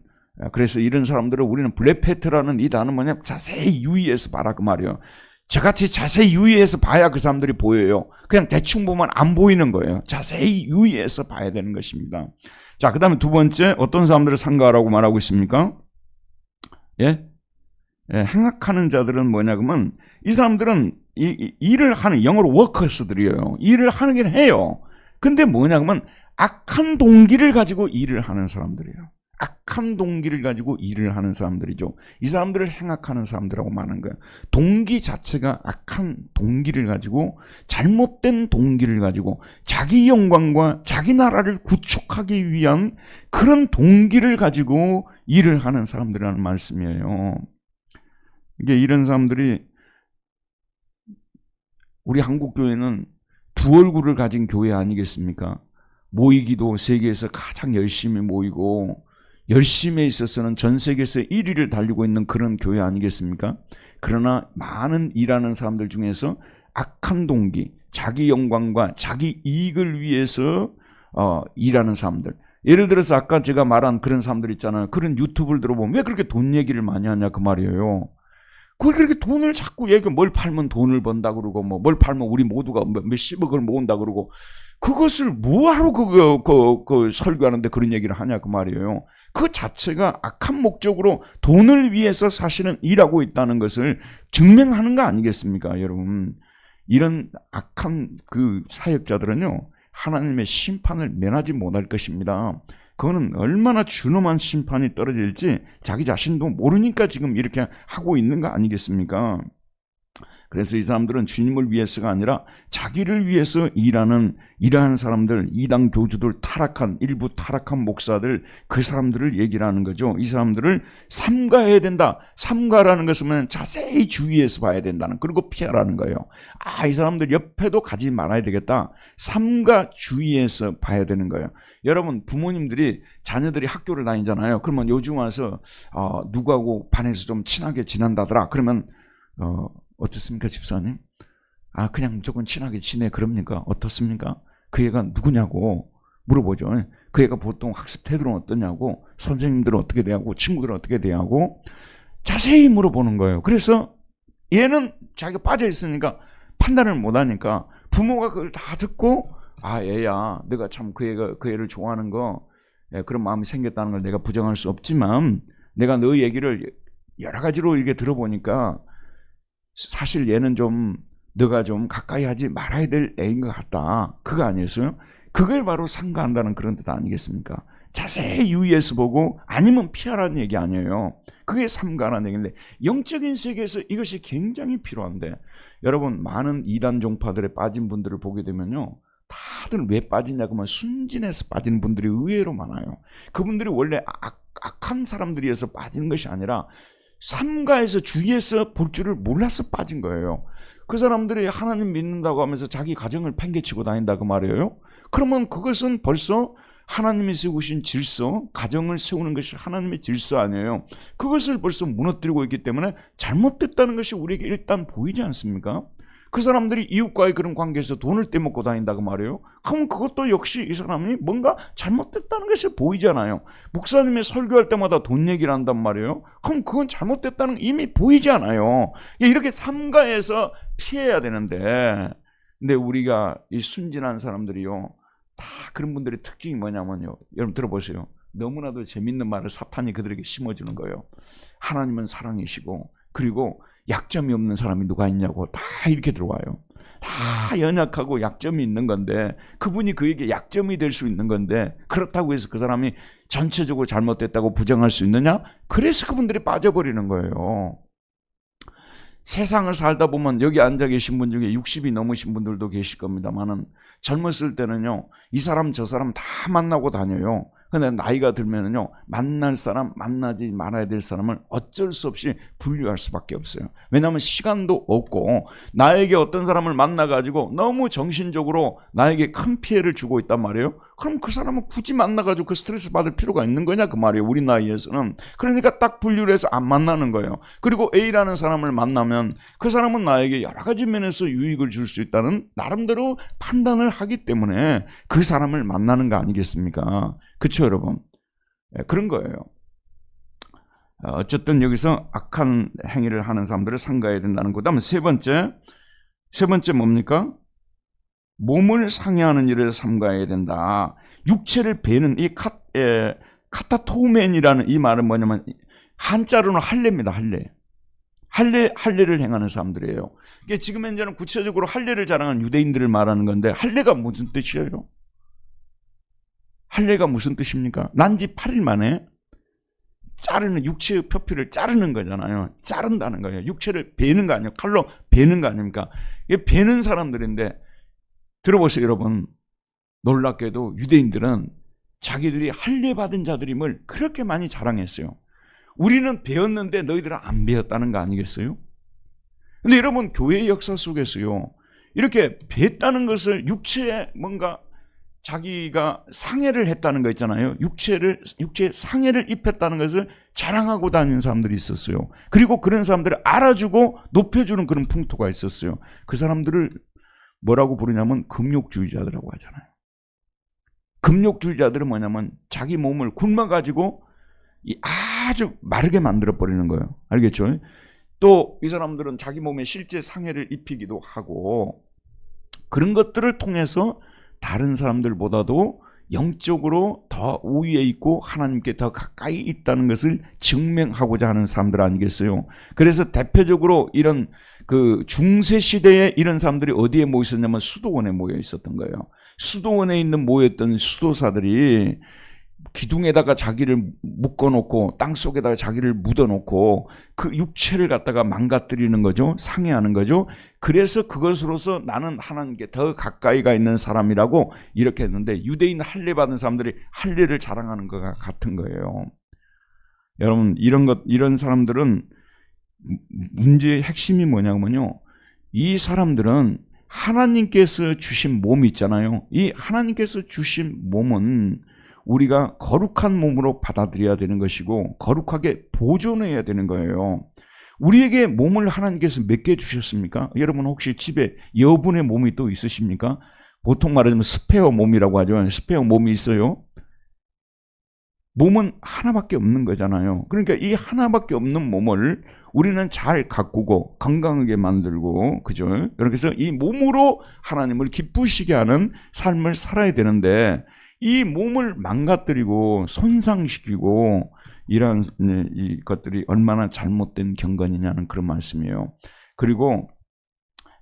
그래서 이런 사람들을 우리는 블랙패트라는 이 단어 뭐냐, 자세히 유의해서 봐라 그 말이에요. 저같이 자세히 유의해서 봐야 그 사람들이 보여요. 그냥 대충 보면 안 보이는 거예요. 자세히 유의해서 봐야 되는 것입니다. 자, 그 다음에 두 번째, 어떤 사람들을 상가라고 말하고 있습니까? 행악하는 자들은 뭐냐 그러면, 이 사람들은 일을 하는, 영어로 워커스들이에요. 일을 하긴 해요. 근데 뭐냐 그러면 악한 동기를 가지고 일을 하는 사람들이에요. 악한 동기를 가지고 일을 하는 사람들이죠. 이 사람들을 행악하는 사람들이라고 말하는 거예요. 동기 자체가 악한 동기를 가지고, 잘못된 동기를 가지고 자기 영광과 자기 나라를 구축하기 위한 그런 동기를 가지고 일을 하는 사람들이라는 말씀이에요. 이게 이런 사람들이, 우리 한국 교회는 두 얼굴을 가진 교회 아니겠습니까? 모이기도 세계에서 가장 열심히 모이고, 열심에 있어서는 전 세계에서 1위를 달리고 있는 그런 교회 아니겠습니까? 그러나 많은 일하는 사람들 중에서 악한 동기, 자기 영광과 자기 이익을 위해서 일하는 사람들. 예를 들어서 아까 제가 말한 그런 사람들 있잖아요. 그런 유튜브를 들어보면 왜 그렇게 돈 얘기를 많이 하냐 그 말이에요. 그렇게 돈을 자꾸 뭘 팔면 돈을 번다 그러고, 뭘 팔면 우리 모두가 몇십억을 모은다 그러고, 그것을 뭐하러 그 설교하는데 그런 얘기를 하냐 그 말이에요. 그 자체가 악한 목적으로 돈을 위해서 사실은 일하고 있다는 것을 증명하는 거 아니겠습니까, 여러분? 이런 악한 그 사역자들은요, 하나님의 심판을 면하지 못할 것입니다. 그거는 얼마나 준엄한 심판이 떨어질지 자기 자신도 모르니까 지금 이렇게 하고 있는 거 아니겠습니까? 그래서 이 사람들은 주님을 위해서가 아니라 자기를 위해서 일하는 이러한 사람들, 이단 교주들, 일부 타락한 목사들, 그 사람들을 얘기를 하는 거죠. 이 사람들을 삼가해야 된다. 삼가라는 것은 자세히 주의해서 봐야 된다는, 그리고 피하라는 거예요. 이 사람들 옆에도 가지 말아야 되겠다. 삼가 주의해서 봐야 되는 거예요. 여러분, 부모님들이 자녀들이 학교를 다니잖아요. 그러면 요즘 와서 누구하고 반에서 좀 친하게 지낸다더라. 그러면 어떻습니까, 집사님? 그냥 무조건 친하게 지내. 그럽니까? 어떻습니까? 그 애가 누구냐고 물어보죠. 그 애가 보통 학습 태도는 어떠냐고, 선생님들은 어떻게 대하고, 친구들은 어떻게 대하고, 자세히 물어보는 거예요. 그래서 얘는 자기가 빠져 있으니까 판단을 못 하니까 부모가 그걸 다 듣고, 얘야, 내가 참 그 애를 좋아하는 거, 그런 마음이 생겼다는 걸 내가 부정할 수 없지만, 내가 너 얘기를 여러 가지로 이렇게 들어보니까 사실 얘는 좀 너가 좀 가까이 하지 말아야 될 애인 것 같다. 그거 아니었어요? 그걸 바로 삼가한다는 그런 뜻 아니겠습니까? 자세히 유의해서 보고 아니면 피하라는 얘기 아니에요. 그게 삼가라는 얘기인데, 영적인 세계에서 이것이 굉장히 필요한데, 여러분, 많은 이단 종파들에 빠진 분들을 보게 되면요, 다들 왜 빠지냐고 하면 순진해서 빠지는 분들이 의외로 많아요. 그분들이 원래 악한 사람들이어서 빠지는 것이 아니라 삼가에서 주위에서 볼 줄을 몰라서 빠진 거예요. 그 사람들이 하나님 믿는다고 하면서 자기 가정을 팽개치고 다닌다고 말이에요. 그러면 그것은 벌써 하나님이 세우신 질서, 가정을 세우는 것이 하나님의 질서 아니에요. 그것을 벌써 무너뜨리고 있기 때문에 잘못됐다는 것이 우리에게 일단 보이지 않습니까? 그 사람들이 이웃과의 그런 관계에서 돈을 떼먹고 다닌다고 말이에요. 그럼 그것도 역시 이 사람이 뭔가 잘못됐다는 것이 보이잖아요. 목사님이 설교할 때마다 돈 얘기를 한단 말이에요. 그럼 그건 잘못됐다는 이미 보이지 않아요. 이렇게 삼가해서 피해야 되는데, 근데 우리가 이 순진한 사람들이요, 다 그런 분들의 특징이 뭐냐면요, 여러분 들어보세요. 너무나도 재밌는 말을 사탄이 그들에게 심어주는 거예요. 하나님은 사랑이시고, 그리고 약점이 없는 사람이 누가 있냐고 다 이렇게 들어와요. 다 연약하고 약점이 있는 건데, 그분이 그에게 약점이 될 수 있는 건데, 그렇다고 해서 그 사람이 전체적으로 잘못됐다고 부정할 수 있느냐? 그래서 그분들이 빠져버리는 거예요. 세상을 살다 보면 여기 앉아 계신 분 중에 60이 넘으신 분들도 계실 겁니다만은, 젊었을 때는요, 이 사람 저 사람 다 만나고 다녀요. 근데 나이가 들면은요, 만날 사람, 만나지 말아야 될 사람을 어쩔 수 없이 분류할 수밖에 없어요. 왜냐하면 시간도 없고, 나에게 어떤 사람을 만나가지고 너무 정신적으로 나에게 큰 피해를 주고 있단 말이에요. 그럼 그 사람은 굳이 만나가지고 그 스트레스 받을 필요가 있는 거냐 그 말이에요, 우리 나이에서는. 그러니까 딱 분류를 해서 안 만나는 거예요. 그리고 A라는 사람을 만나면 그 사람은 나에게 여러 가지 면에서 유익을 줄 수 있다는 나름대로 판단을 하기 때문에 그 사람을 만나는 거 아니겠습니까? 그렇죠, 여러분? 그런 거예요. 어쨌든 여기서 악한 행위를 하는 사람들을 삼가해야 된다는 거. 그다음에 세 번째 뭡니까? 몸을 상해하는 일을 삼가해야 된다. 육체를 베는 이 카타토멘이라는 이 말은 뭐냐면, 한자로는 할례입니다. 할례를 행하는 사람들이에요. 이게 지금 현재는 구체적으로 할례를 자랑하는 유대인들을 말하는 건데, 할례가 무슨 뜻이에요? 할례가 무슨 뜻입니까? 난지 8일 만에 자르는, 육체의 표피를 자르는 거잖아요. 자른다는 거예요. 육체를 베는 거 아니에요. 칼로 베는 거 아닙니까? 이게 베는 사람들인데, 들어보세요, 여러분. 놀랍게도 유대인들은 자기들이 할례 받은 자들임을 그렇게 많이 자랑했어요. 우리는 배웠는데 너희들은 안 배웠다는 거 아니겠어요? 근데 여러분, 교회의 역사 속에서요, 이렇게 뱄다는 것을, 육체에 뭔가 자기가 상해를 했다는 거 있잖아요. 육체에 상해를 입혔다는 것을 자랑하고 다니는 사람들이 있었어요. 그리고 그런 사람들을 알아주고 높여주는 그런 풍토가 있었어요. 그 사람들을 뭐라고 부르냐면 금욕주의자들이라고 하잖아요. 금욕주의자들은 뭐냐면 자기 몸을 굶어가지고 아주 마르게 만들어버리는 거예요. 알겠죠? 또 이 사람들은 자기 몸에 실제 상해를 입히기도 하고, 그런 것들을 통해서 다른 사람들보다도 영적으로 더 우위에 있고 하나님께 더 가까이 있다는 것을 증명하고자 하는 사람들 아니겠어요? 그래서 대표적으로 이런 그 중세 시대에 이런 사람들이 어디에 모여 있었냐면 수도원에 모여 있었던 거예요. 수도원에 있는 모였던 수도사들이 기둥에다가 자기를 묶어놓고 땅 속에다가 자기를 묻어놓고 그 육체를 갖다가 망가뜨리는 거죠. 상해하는 거죠. 그래서 그것으로서 나는 하나님께 더 가까이가 있는 사람이라고 이렇게 했는데, 유대인 할례 받은 사람들이 할례를 자랑하는 것과 같은 거예요. 여러분, 이런 사람들은 문제의 핵심이 뭐냐면요, 이 사람들은 하나님께서 주신 몸이 있잖아요. 이 하나님께서 주신 몸은 우리가 거룩한 몸으로 받아들여야 되는 것이고 거룩하게 보존해야 되는 거예요. 우리에게 몸을 하나님께서 몇 개 주셨습니까? 여러분 혹시 집에 여분의 몸이 또 있으십니까? 보통 말하자면 스페어 몸이라고 하죠. 스페어 몸이 있어요. 몸은 하나밖에 없는 거잖아요. 그러니까 이 하나밖에 없는 몸을 우리는 잘 가꾸고 건강하게 만들고, 그죠? 그래서 이 몸으로 하나님을 기쁘시게 하는 삶을 살아야 되는데, 이 몸을 망가뜨리고 손상시키고 이러한 이 것들이 얼마나 잘못된 경건이냐는 그런 말씀이에요. 그리고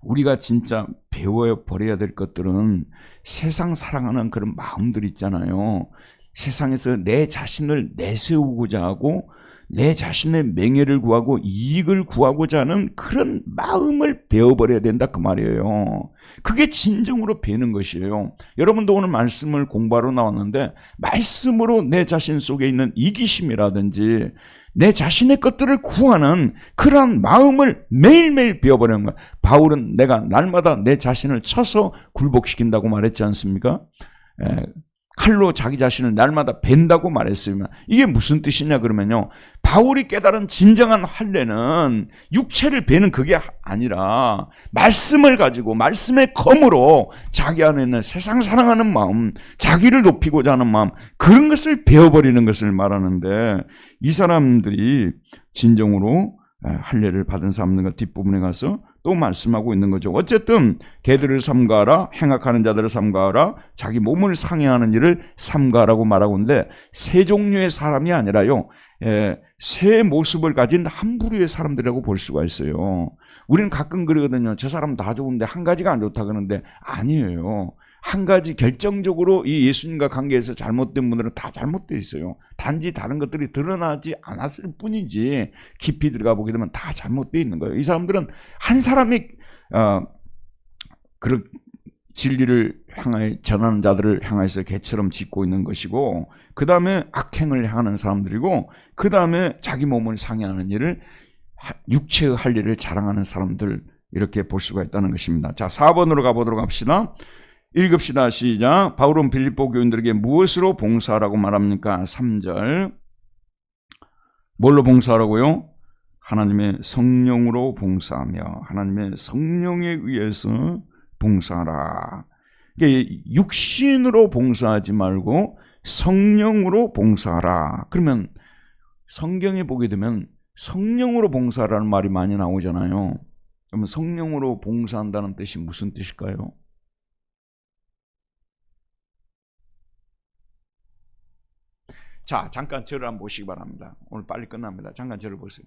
우리가 진짜 배워버려야 될 것들은 세상 사랑하는 그런 마음들 있잖아요. 세상에서 내 자신을 내세우고자 하고 내 자신의 명예를 구하고 이익을 구하고자 하는 그런 마음을 배워버려야 된다 그 말이에요. 그게 진정으로 배우는 것이에요. 여러분도 오늘 말씀을 공부하러 나왔는데 말씀으로 내 자신 속에 있는 이기심이라든지 내 자신의 것들을 구하는 그러한 마음을 매일매일 배워버리는 거예요. 바울은 내가 날마다 내 자신을 쳐서 굴복시킨다고 말했지 않습니까? 칼로 자기 자신을 날마다 벤다고 말했으면 이게 무슨 뜻이냐 그러면요, 바울이 깨달은 진정한 할례는 육체를 베는 그게 아니라 말씀을 가지고 말씀의 검으로 자기 안에 있는 세상 사랑하는 마음, 자기를 높이고자 하는 마음, 그런 것을 베어버리는 것을 말하는데, 이 사람들이 진정으로 할례를 받은 사람들과 뒷부분에 가서 또 말씀하고 있는 거죠. 어쨌든 개들을 삼가하라, 행악하는 자들을 삼가하라, 자기 몸을 상해하는 일을 삼가하라고 말하고 있는데, 세 종류의 사람이 아니라요, 세 모습을 가진 한 부류의 사람들이라고 볼 수가 있어요. 우리는 가끔 그러거든요. 저 사람 다 좋은데 한 가지가 안 좋다 그러는데 아니에요. 한 가지 결정적으로 이 예수님과 관계에서 잘못된 분들은 다 잘못되어 있어요. 단지 다른 것들이 드러나지 않았을 뿐이지 깊이 들어가 보게 되면 다 잘못되어 있는 거예요. 이 사람들은 한 사람이 그 진리를 향하여 전하는 자들을 향해서 개처럼 짓고 있는 것이고, 그 다음에 악행을 향하는 사람들이고, 그 다음에 자기 몸을 상해하는 일을, 육체의 할 일을 자랑하는 사람들, 이렇게 볼 수가 있다는 것입니다. 자, 4번으로 가보도록 합시다. 읽읍시다. 시작. 바울은 빌립보 교인들에게 무엇으로 봉사하라고 말합니까? 3절. 뭘로 봉사하라고요? 하나님의 성령으로 봉사하며 하나님의 성령에 의해서 봉사하라. 육신으로 봉사하지 말고 성령으로 봉사하라. 그러면 성경에 보게 되면 성령으로 봉사하라는 말이 많이 나오잖아요. 그러면 성령으로 봉사한다는 뜻이 무슨 뜻일까요? 자, 잠깐 저를 한번 보시기 바랍니다. 오늘 빨리 끝납니다. 잠깐 저를 보세요.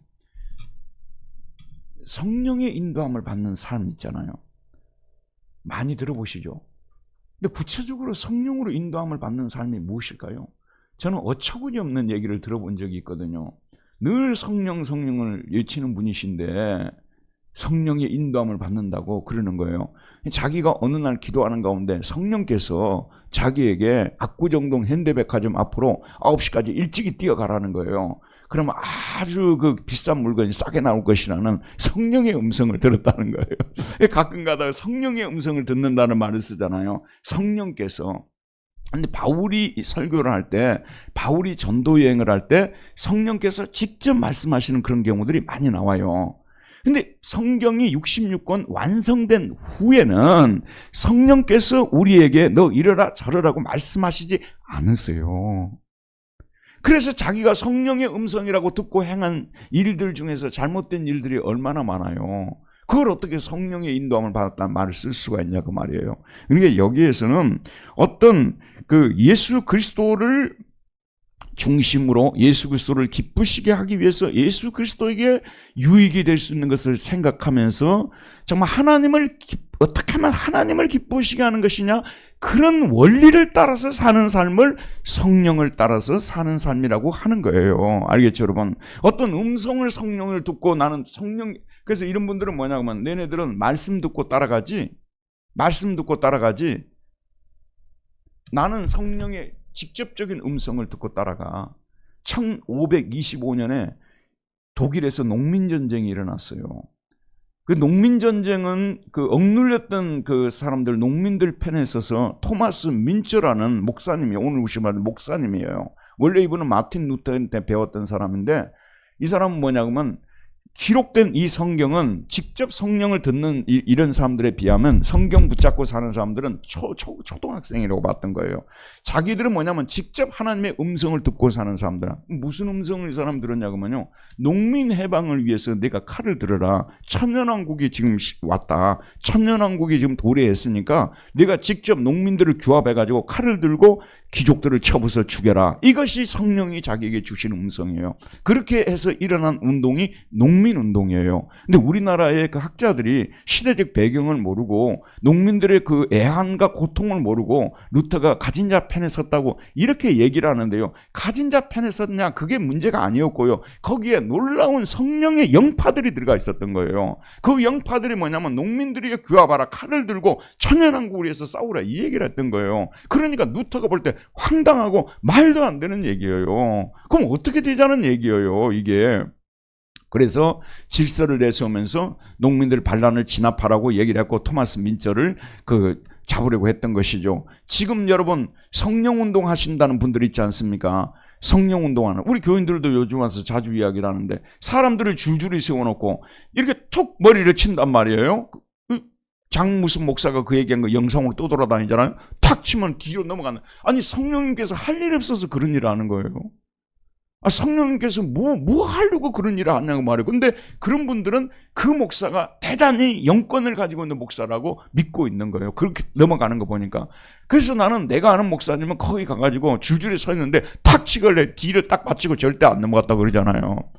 성령의 인도함을 받는 사람 있잖아요. 많이 들어보시죠? 근데 구체적으로 성령으로 인도함을 받는 삶이 무엇일까요? 저는 어처구니 없는 얘기를 들어본 적이 있거든요. 늘 성령을 외치는 분이신데 성령의 인도함을 받는다고 그러는 거예요. 자기가 어느 날 기도하는 가운데 성령께서 자기에게 압구정동 현대백화점 앞으로 9시까지 일찍이 뛰어가라는 거예요. 그러면 아주 그 비싼 물건이 싸게 나올 것이라는 성령의 음성을 들었다는 거예요. 가끔 가다가 성령의 음성을 듣는다는 말을 쓰잖아요. 성령께서. 근데 바울이 설교를 할 때, 바울이 전도 여행을 할 때 성령께서 직접 말씀하시는 그런 경우들이 많이 나와요. 근데 성경이 66권 완성된 후에는 성령께서 우리에게 너 이러라 저러라고 말씀하시지 않으세요. 그래서 자기가 성령의 음성이라고 듣고 행한 일들 중에서 잘못된 일들이 얼마나 많아요. 그걸 어떻게 성령의 인도함을 받았다는 말을 쓸 수가 있냐 그 말이에요. 그러니까 여기에서는 어떤 그 예수 그리스도를 중심으로 예수 그리스도를 기쁘시게 하기 위해서 예수 그리스도에게 유익이 될 수 있는 것을 생각하면서 정말 어떻게 하면 하나님을 기쁘시게 하는 것이냐, 그런 원리를 따라서 사는 삶을 성령을 따라서 사는 삶이라고 하는 거예요. 알겠죠, 여러분? 어떤 음성을 성령을 듣고 나는 그래서 이런 분들은 뭐냐면 너네들은 말씀 듣고 따라가지, 나는 성령의 직접적인 음성을 듣고 따라가. 1525년에 독일에서 농민전쟁이 일어났어요. 그 농민전쟁은 그 억눌렸던 그 사람들, 농민들 편에 서서 토마스 민처라는 목사님이, 오늘 오시면 목사님이에요. 원래 이분은 마틴 루터 때 배웠던 사람인데, 이 사람은 뭐냐면 기록된 이 성경은 직접 성령을 듣는 이런 사람들에 비하면 성경 붙잡고 사는 사람들은 초등학생이라고 봤던 거예요. 자기들은 뭐냐면 직접 하나님의 음성을 듣고 사는 사람들. 무슨 음성을 이 사람 들었냐면요, 농민 해방을 위해서 내가 칼을 들어라. 천년왕국이 지금 왔다. 천년왕국이 지금 도래했으니까 내가 직접 농민들을 규합해가지고 칼을 들고 귀족들을 쳐부숴 죽여라. 이것이 성령이 자기에게 주신 음성이에요. 그렇게 해서 일어난 운동이 농민운동이에요. 근데 우리나라의 그 학자들이 시대적 배경을 모르고 농민들의 그 애환과 고통을 모르고 루터가 가진 자 편에 섰다고 이렇게 얘기를 하는데요. 가진 자 편에 섰냐, 그게 문제가 아니었고요. 거기에 놀라운 성령의 영파들이 들어가 있었던 거예요. 그 영파들이 뭐냐면 농민들에게 규합하라, 칼을 들고 천년왕국을 위해서 싸우라, 이 얘기를 했던 거예요. 그러니까 루터가 볼 때 황당하고 말도 안 되는 얘기예요. 그럼 어떻게 되자는 얘기예요, 이게. 그래서 질서를 내세우면서 농민들 반란을 진압하라고 얘기를 했고 토마스 민처를 잡으려고 했던 것이죠. 지금 여러분 성령운동 하신다는 분들 있지 않습니까? 성령운동하는 우리 교인들도 요즘 와서 자주 이야기를 하는데, 사람들을 줄줄이 세워놓고 이렇게 툭 머리를 친단 말이에요. 장 무슨 목사가 그 얘기한 거 영상으로 또 돌아다니잖아요. 탁 치면 뒤로 넘어가는. 아니, 성령님께서 할 일 없어서 그런 일을 하는 거예요. 성령님께서 뭐 하려고 그런 일을 하냐고 말해요. 근데 그런 분들은 그 목사가 대단히 영권을 가지고 있는 목사라고 믿고 있는 거예요. 그렇게 넘어가는 거 보니까. 그래서 나는 내가 아는 목사님은 거기 가가지고 줄줄이 서 있는데 탁 치길래 뒤를 딱 받치고 절대 안 넘어갔다고 그러잖아요.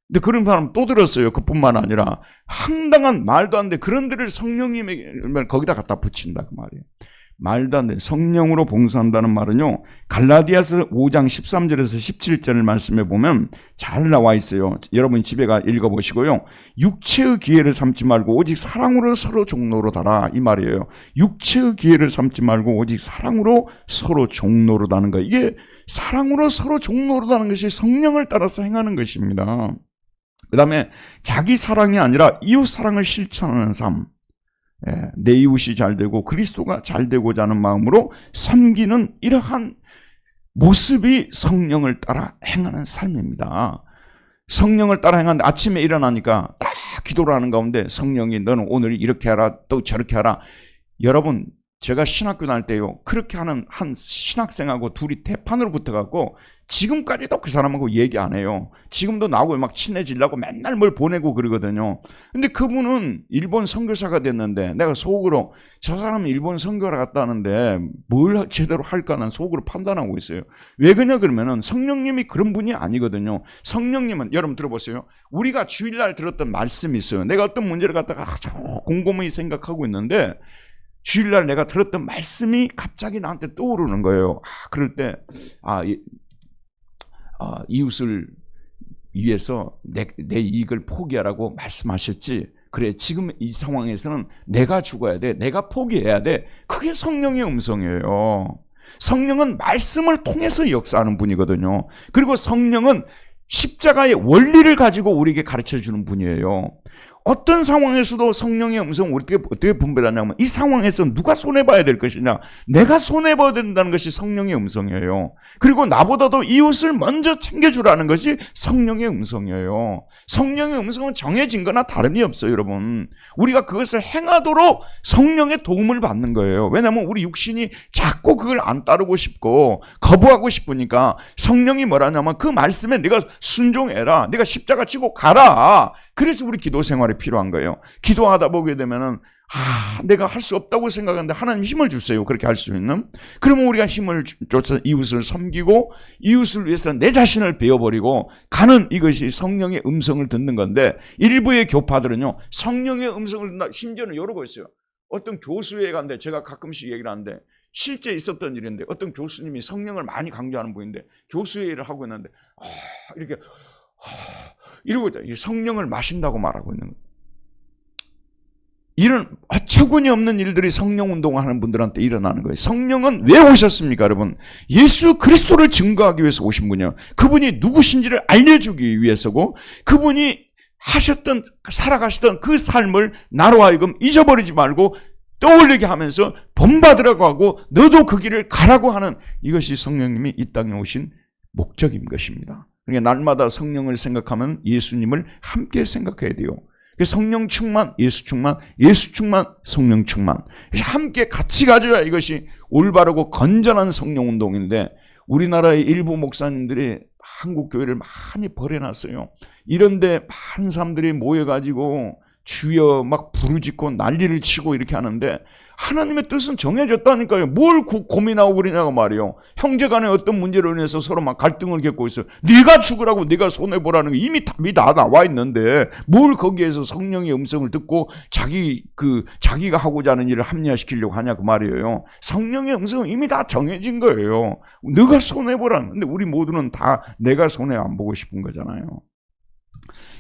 근데 그런 사람 또 들었어요. 그뿐만 아니라 황당한 말도 안 돼. 그런 데를 성령님에게 거기다 갖다 붙인다 그 말이에요. 말도 안 돼. 성령으로 봉사한다는 말은요, 갈라디아서 5장 13절에서 17절 말씀에 보면 잘 나와 있어요. 여러분 집에 가 읽어보시고요. 육체의 기회를 삼지 말고 오직 사랑으로 서로 종노릇하라, 이 말이에요. 육체의 기회를 삼지 말고 오직 사랑으로 서로 종노릇하는 거. 이게 사랑으로 서로 종노릇하는 것이 성령을 따라서 행하는 것입니다. 그 다음에 자기 사랑이 아니라 이웃 사랑을 실천하는 삶. 내 이웃이 잘 되고 그리스도가 잘 되고자 하는 마음으로 섬기는 이러한 모습이 성령을 따라 행하는 삶입니다. 성령을 따라 행하는데 아침에 일어나니까 딱 기도를 하는 가운데 성령이 너는 오늘 이렇게 하라, 또 저렇게 하라. 여러분, 제가 신학교 다닐 때요, 그렇게 하는 한 신학생하고 둘이 대판으로 붙어갖고 지금까지도 그 사람하고 얘기 안 해요. 지금도 나하고 막 친해지려고 맨날 뭘 보내고 그러거든요. 근데 그분은 일본 선교사가 됐는데 내가 속으로 저 사람은 일본 선교를 갔다 하는데 뭘 제대로 할까 난 속으로 판단하고 있어요. 왜 그러냐 그러면은 성령님이 그런 분이 아니거든요. 성령님은 여러분 들어보세요. 우리가 주일날 들었던 말씀이 있어요. 내가 어떤 문제를 갖다가 아주 곰곰이 생각하고 있는데 주일날 내가 들었던 말씀이 갑자기 나한테 떠오르는 거예요. 그럴 때 이웃을 위해서 내 이익을 포기하라고 말씀하셨지. 그래, 지금 이 상황에서는 내가 죽어야 돼, 내가 포기해야 돼. 그게 성령의 음성이에요. 성령은 말씀을 통해서 역사하는 분이거든요. 그리고 성령은 십자가의 원리를 가지고 우리에게 가르쳐주는 분이에요. 어떤 상황에서도 성령의 음성을 어떻게 분별하냐면, 이 상황에서 누가 손해봐야 될 것이냐, 내가 손해봐야 된다는 것이 성령의 음성이에요. 그리고 나보다도 이웃을 먼저 챙겨주라는 것이 성령의 음성이에요. 성령의 음성은 정해진 거나 다름이 없어요, 여러분. 우리가 그것을 행하도록 성령의 도움을 받는 거예요. 왜냐하면 우리 육신이 자꾸 그걸 안 따르고 싶고 거부하고 싶으니까 성령이 뭐라냐면 그 말씀에 네가 순종해라, 네가 십자가 지고 가라, 그래서 우리 기도 생활이 필요한 거예요. 기도하다 보게 되면은 내가 할 수 없다고 생각하는데 하나님 힘을 주세요. 그렇게 할 수 있는. 그러면 우리가 힘을 줘서 이웃을 섬기고 이웃을 위해서 내 자신을 베어버리고 가는, 이것이 성령의 음성을 듣는 건데, 일부의 교파들은요 성령의 음성을 듣는다, 심지어는 이러고 있어요. 어떤 교수회에 갔는데, 제가 가끔씩 얘기를 하는데 실제 있었던 일인데, 어떤 교수님이 성령을 많이 강조하는 분인데 교수회의를 하고 있는데 이렇게 이러고 있다. 성령을 마신다고 말하고 있는 거예요. 이런 어처구니 없는 일들이 성령 운동을 하는 분들한테 일어나는 거예요. 성령은 왜 오셨습니까, 여러분? 예수 그리스도를 증거하기 위해서 오신 분이요. 그분이 누구신지를 알려주기 위해서고, 그분이 하셨던, 살아가시던 그 삶을 나로 하여금 잊어버리지 말고 떠올리게 하면서 본받으라고 하고 너도 그 길을 가라고 하는, 이것이 성령님이 이 땅에 오신 목적인 것입니다. 그러니까 날마다 성령을 생각하면 예수님을 함께 생각해야 돼요. 성령 충만, 예수 충만, 예수 충만, 성령 충만, 함께 같이 가져야 이것이 올바르고 건전한 성령 운동인데, 우리나라의 일부 목사님들이 한국 교회를 많이 버려놨어요. 이런데 많은 사람들이 모여가지고 주여 막 부르짖고 난리를 치고 이렇게 하는데, 하나님의 뜻은 정해졌다니까요. 뭘 고민하고 그러냐고 말이에요. 형제간에 어떤 문제로 인해서 서로 막 갈등을 겪고 있어요. 네가 죽으라고, 네가 손해보라는 게 이미 답이 다 나와 있는데 뭘 거기에서 성령의 음성을 듣고 자기가 하고자 하는 일을 합리화시키려고 하냐고 말이에요. 성령의 음성은 이미 다 정해진 거예요. 네가 손해보라는. 근데 우리 모두는 다 내가 손해 안 보고 싶은 거잖아요.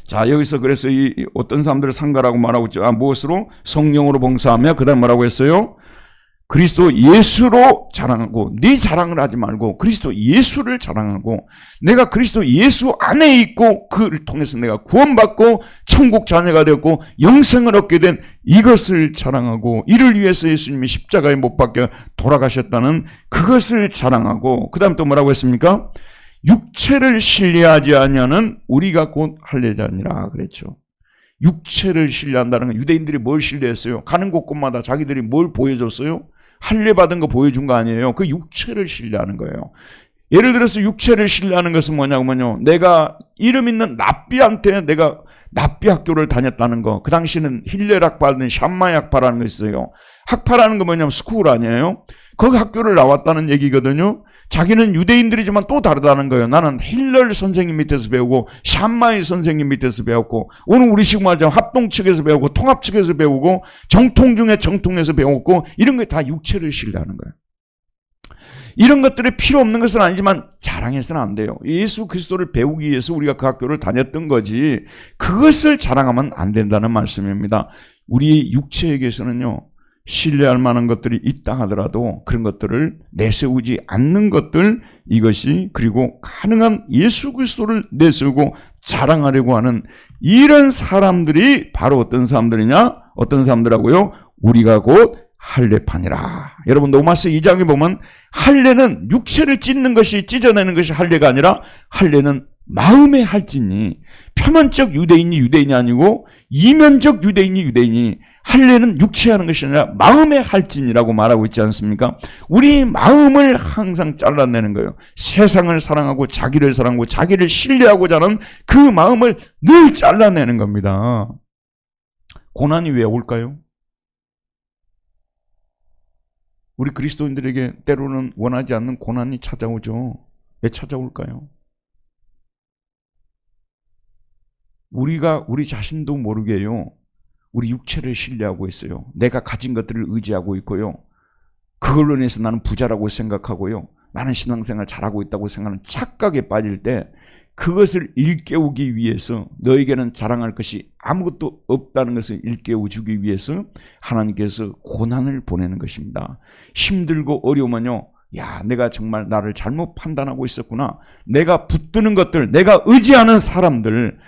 자, 여기서 그래서 이 어떤 사람들을 상가라고 말하고 있죠. 무엇으로? 성령으로 봉사하며, 그 다음 뭐라고 했어요? 그리스도 예수로 자랑하고. 네 자랑을 하지 말고 그리스도 예수를 자랑하고, 내가 그리스도 예수 안에 있고 그를 통해서 내가 구원받고 천국 자녀가 되었고 영생을 얻게 된 이것을 자랑하고, 이를 위해서 예수님이 십자가에 못 박혀 돌아가셨다는 그것을 자랑하고, 그 다음 또 뭐라고 했습니까? 육체를 신뢰하지 아니하는 우리가 곧 할례자니라 그랬죠. 육체를 신뢰한다는 건, 유대인들이 뭘 신뢰했어요? 가는 곳곳마다 자기들이 뭘 보여줬어요? 할례 받은 거 보여준 거 아니에요. 그 육체를 신뢰하는 거예요. 예를 들어서 육체를 신뢰하는 것은 뭐냐면요, 내가 이름 있는 랍비한테 내가 랍비 학교를 다녔다는 거. 그 당시는 힐렐 학파는 샴마이 학파라는 거 있어요. 학파라는 거 뭐냐면 스쿨 아니에요? 거기 학교를 나왔다는 얘기거든요. 자기는 유대인들이지만 또 다르다는 거예요. 나는 힐렐 선생님 밑에서 배우고 샴마이 선생님 밑에서 배웠고, 오늘 우리 식으로 말하자면 합동 측에서 배우고 통합 측에서 배우고 정통 중에 정통에서 배웠고, 이런 게 다 육체를 신뢰하는 거예요. 이런 것들이 필요 없는 것은 아니지만 자랑해서는 안 돼요. 예수 그리스도를 배우기 위해서 우리가 그 학교를 다녔던 거지, 그것을 자랑하면 안 된다는 말씀입니다. 우리 육체에게서는요, 신뢰할 만한 것들이 있다 하더라도 그런 것들을 내세우지 않는 것들, 이것이, 그리고 가능한 예수 그리스도를 내세우고 자랑하려고 하는 이런 사람들이 바로 어떤 사람들이냐? 어떤 사람들하고요? 우리가 곧 할례파니라. 여러분, 로마서 2장에 보면 할례는 육체를 찢는 것이, 찢어내는 것이 할례가 아니라, 할례는 마음의 할지니, 표면적 유대인이 유대인이 아니고 이면적 유대인이 유대인이, 할례는 육체하는 것이 아니라 마음의 할진이라고 말하고 있지 않습니까? 우리 마음을 항상 잘라내는 거예요. 세상을 사랑하고 자기를 사랑하고 자기를 신뢰하고자 하는 그 마음을 늘 잘라내는 겁니다. 고난이 왜 올까요? 우리 그리스도인들에게 때로는 원하지 않는 고난이 찾아오죠. 왜 찾아올까요? 우리가 우리 자신도 모르게요, 우리 육체를 신뢰하고 있어요. 내가 가진 것들을 의지하고 있고요, 그걸로 인해서 나는 부자라고 생각하고요, 나는 신앙생활 잘하고 있다고 생각하는 착각에 빠질 때, 그것을 일깨우기 위해서, 너에게는 자랑할 것이 아무것도 없다는 것을 일깨워주기 위해서 하나님께서 고난을 보내는 것입니다. 힘들고 어려우면요, 야, 내가 정말 나를 잘못 판단하고 있었구나, 내가 붙드는 것들, 내가 의지하는 사람들,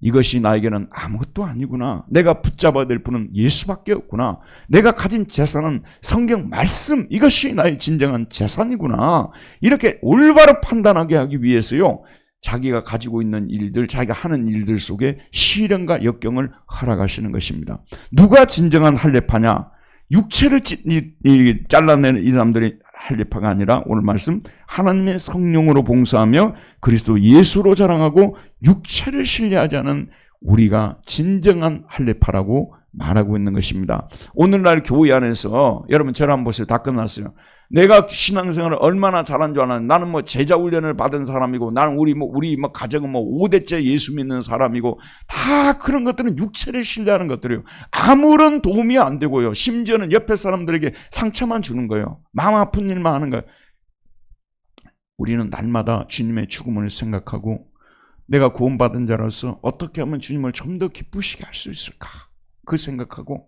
이것이 나에게는 아무것도 아니구나, 내가 붙잡아야 될 분은 예수밖에 없구나, 내가 가진 재산은 성경 말씀, 이것이 나의 진정한 재산이구나, 이렇게 올바로 판단하게 하기 위해서요, 자기가 가지고 있는 일들, 자기가 하는 일들 속에 시련과 역경을 허락하시는 것입니다. 누가 진정한 할례파냐? 육체를 잘라내는 이 사람들이 할례파가 아니라, 오늘 말씀 하나님의 성령으로 봉사하며 그리스도 예수로 자랑하고 육체를 신뢰하지 않은 우리가 진정한 할례파라고 말하고 있는 것입니다. 오늘날 교회 안에서 여러분 저를 한번 보세요. 다 끝났어요. 내가 신앙생활을 얼마나 잘한 줄 아나? 나는 뭐 제자 훈련을 받은 사람이고, 나는 우리 가정은 5대째 예수 믿는 사람이고, 다 그런 것들은 육체를 신뢰하는 것들이에요. 아무런 도움이 안 되고요. 심지어는 옆에 사람들에게 상처만 주는 거예요. 마음 아픈 일만 하는 거예요. 우리는 날마다 주님의 죽음을 생각하고, 내가 구원받은 자로서 어떻게 하면 주님을 좀 더 기쁘시게 할 수 있을까? 그 생각하고,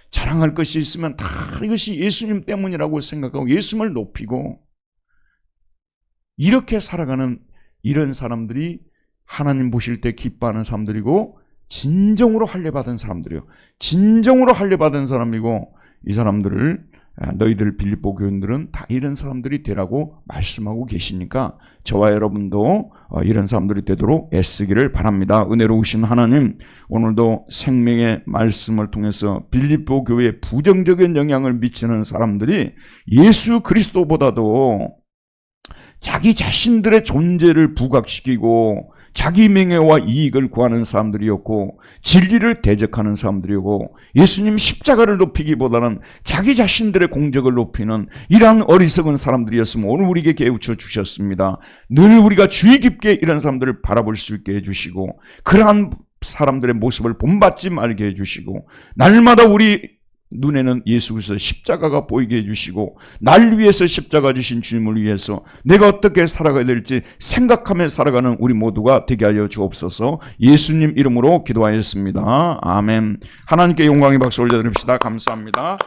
자랑할 것이 있으면 다 이것이 예수님 때문이라고 생각하고 예수님을 높이고, 이렇게 살아가는 이런 사람들이 하나님 보실 때 기뻐하는 사람들이고, 진정으로 할례받은 사람들이요. 진정으로 할례받은 사람이고, 이 사람들을 너희들 빌립보 교인들은 다 이런 사람들이 되라고 말씀하고 계시니까 저와 여러분도 이런 사람들이 되도록 애쓰기를 바랍니다. 은혜로우신 하나님, 오늘도 생명의 말씀을 통해서 빌립보 교회에 부정적인 영향을 미치는 사람들이 예수 그리스도보다도 자기 자신들의 존재를 부각시키고 자기 명예와 이익을 구하는 사람들이었고, 진리를 대적하는 사람들이고, 예수님 십자가를 높이기보다는 자기 자신들의 공적을 높이는 이러한 어리석은 사람들이었으면 오늘 우리에게 깨우쳐 주셨습니다. 늘 우리가 주의 깊게 이런 사람들을 바라볼 수 있게 해주시고, 그러한 사람들의 모습을 본받지 말게 해주시고, 날마다 우리 눈에는 예수 그리스도의 십자가가 보이게 해주시고, 날 위해서 십자가 지신 주님을 위해서 내가 어떻게 살아가야 될지 생각하며 살아가는 우리 모두가 되게 하여 주옵소서. 예수님 이름으로 기도하였습니다. 아멘. 하나님께 영광의 박수 올려드립시다. 감사합니다.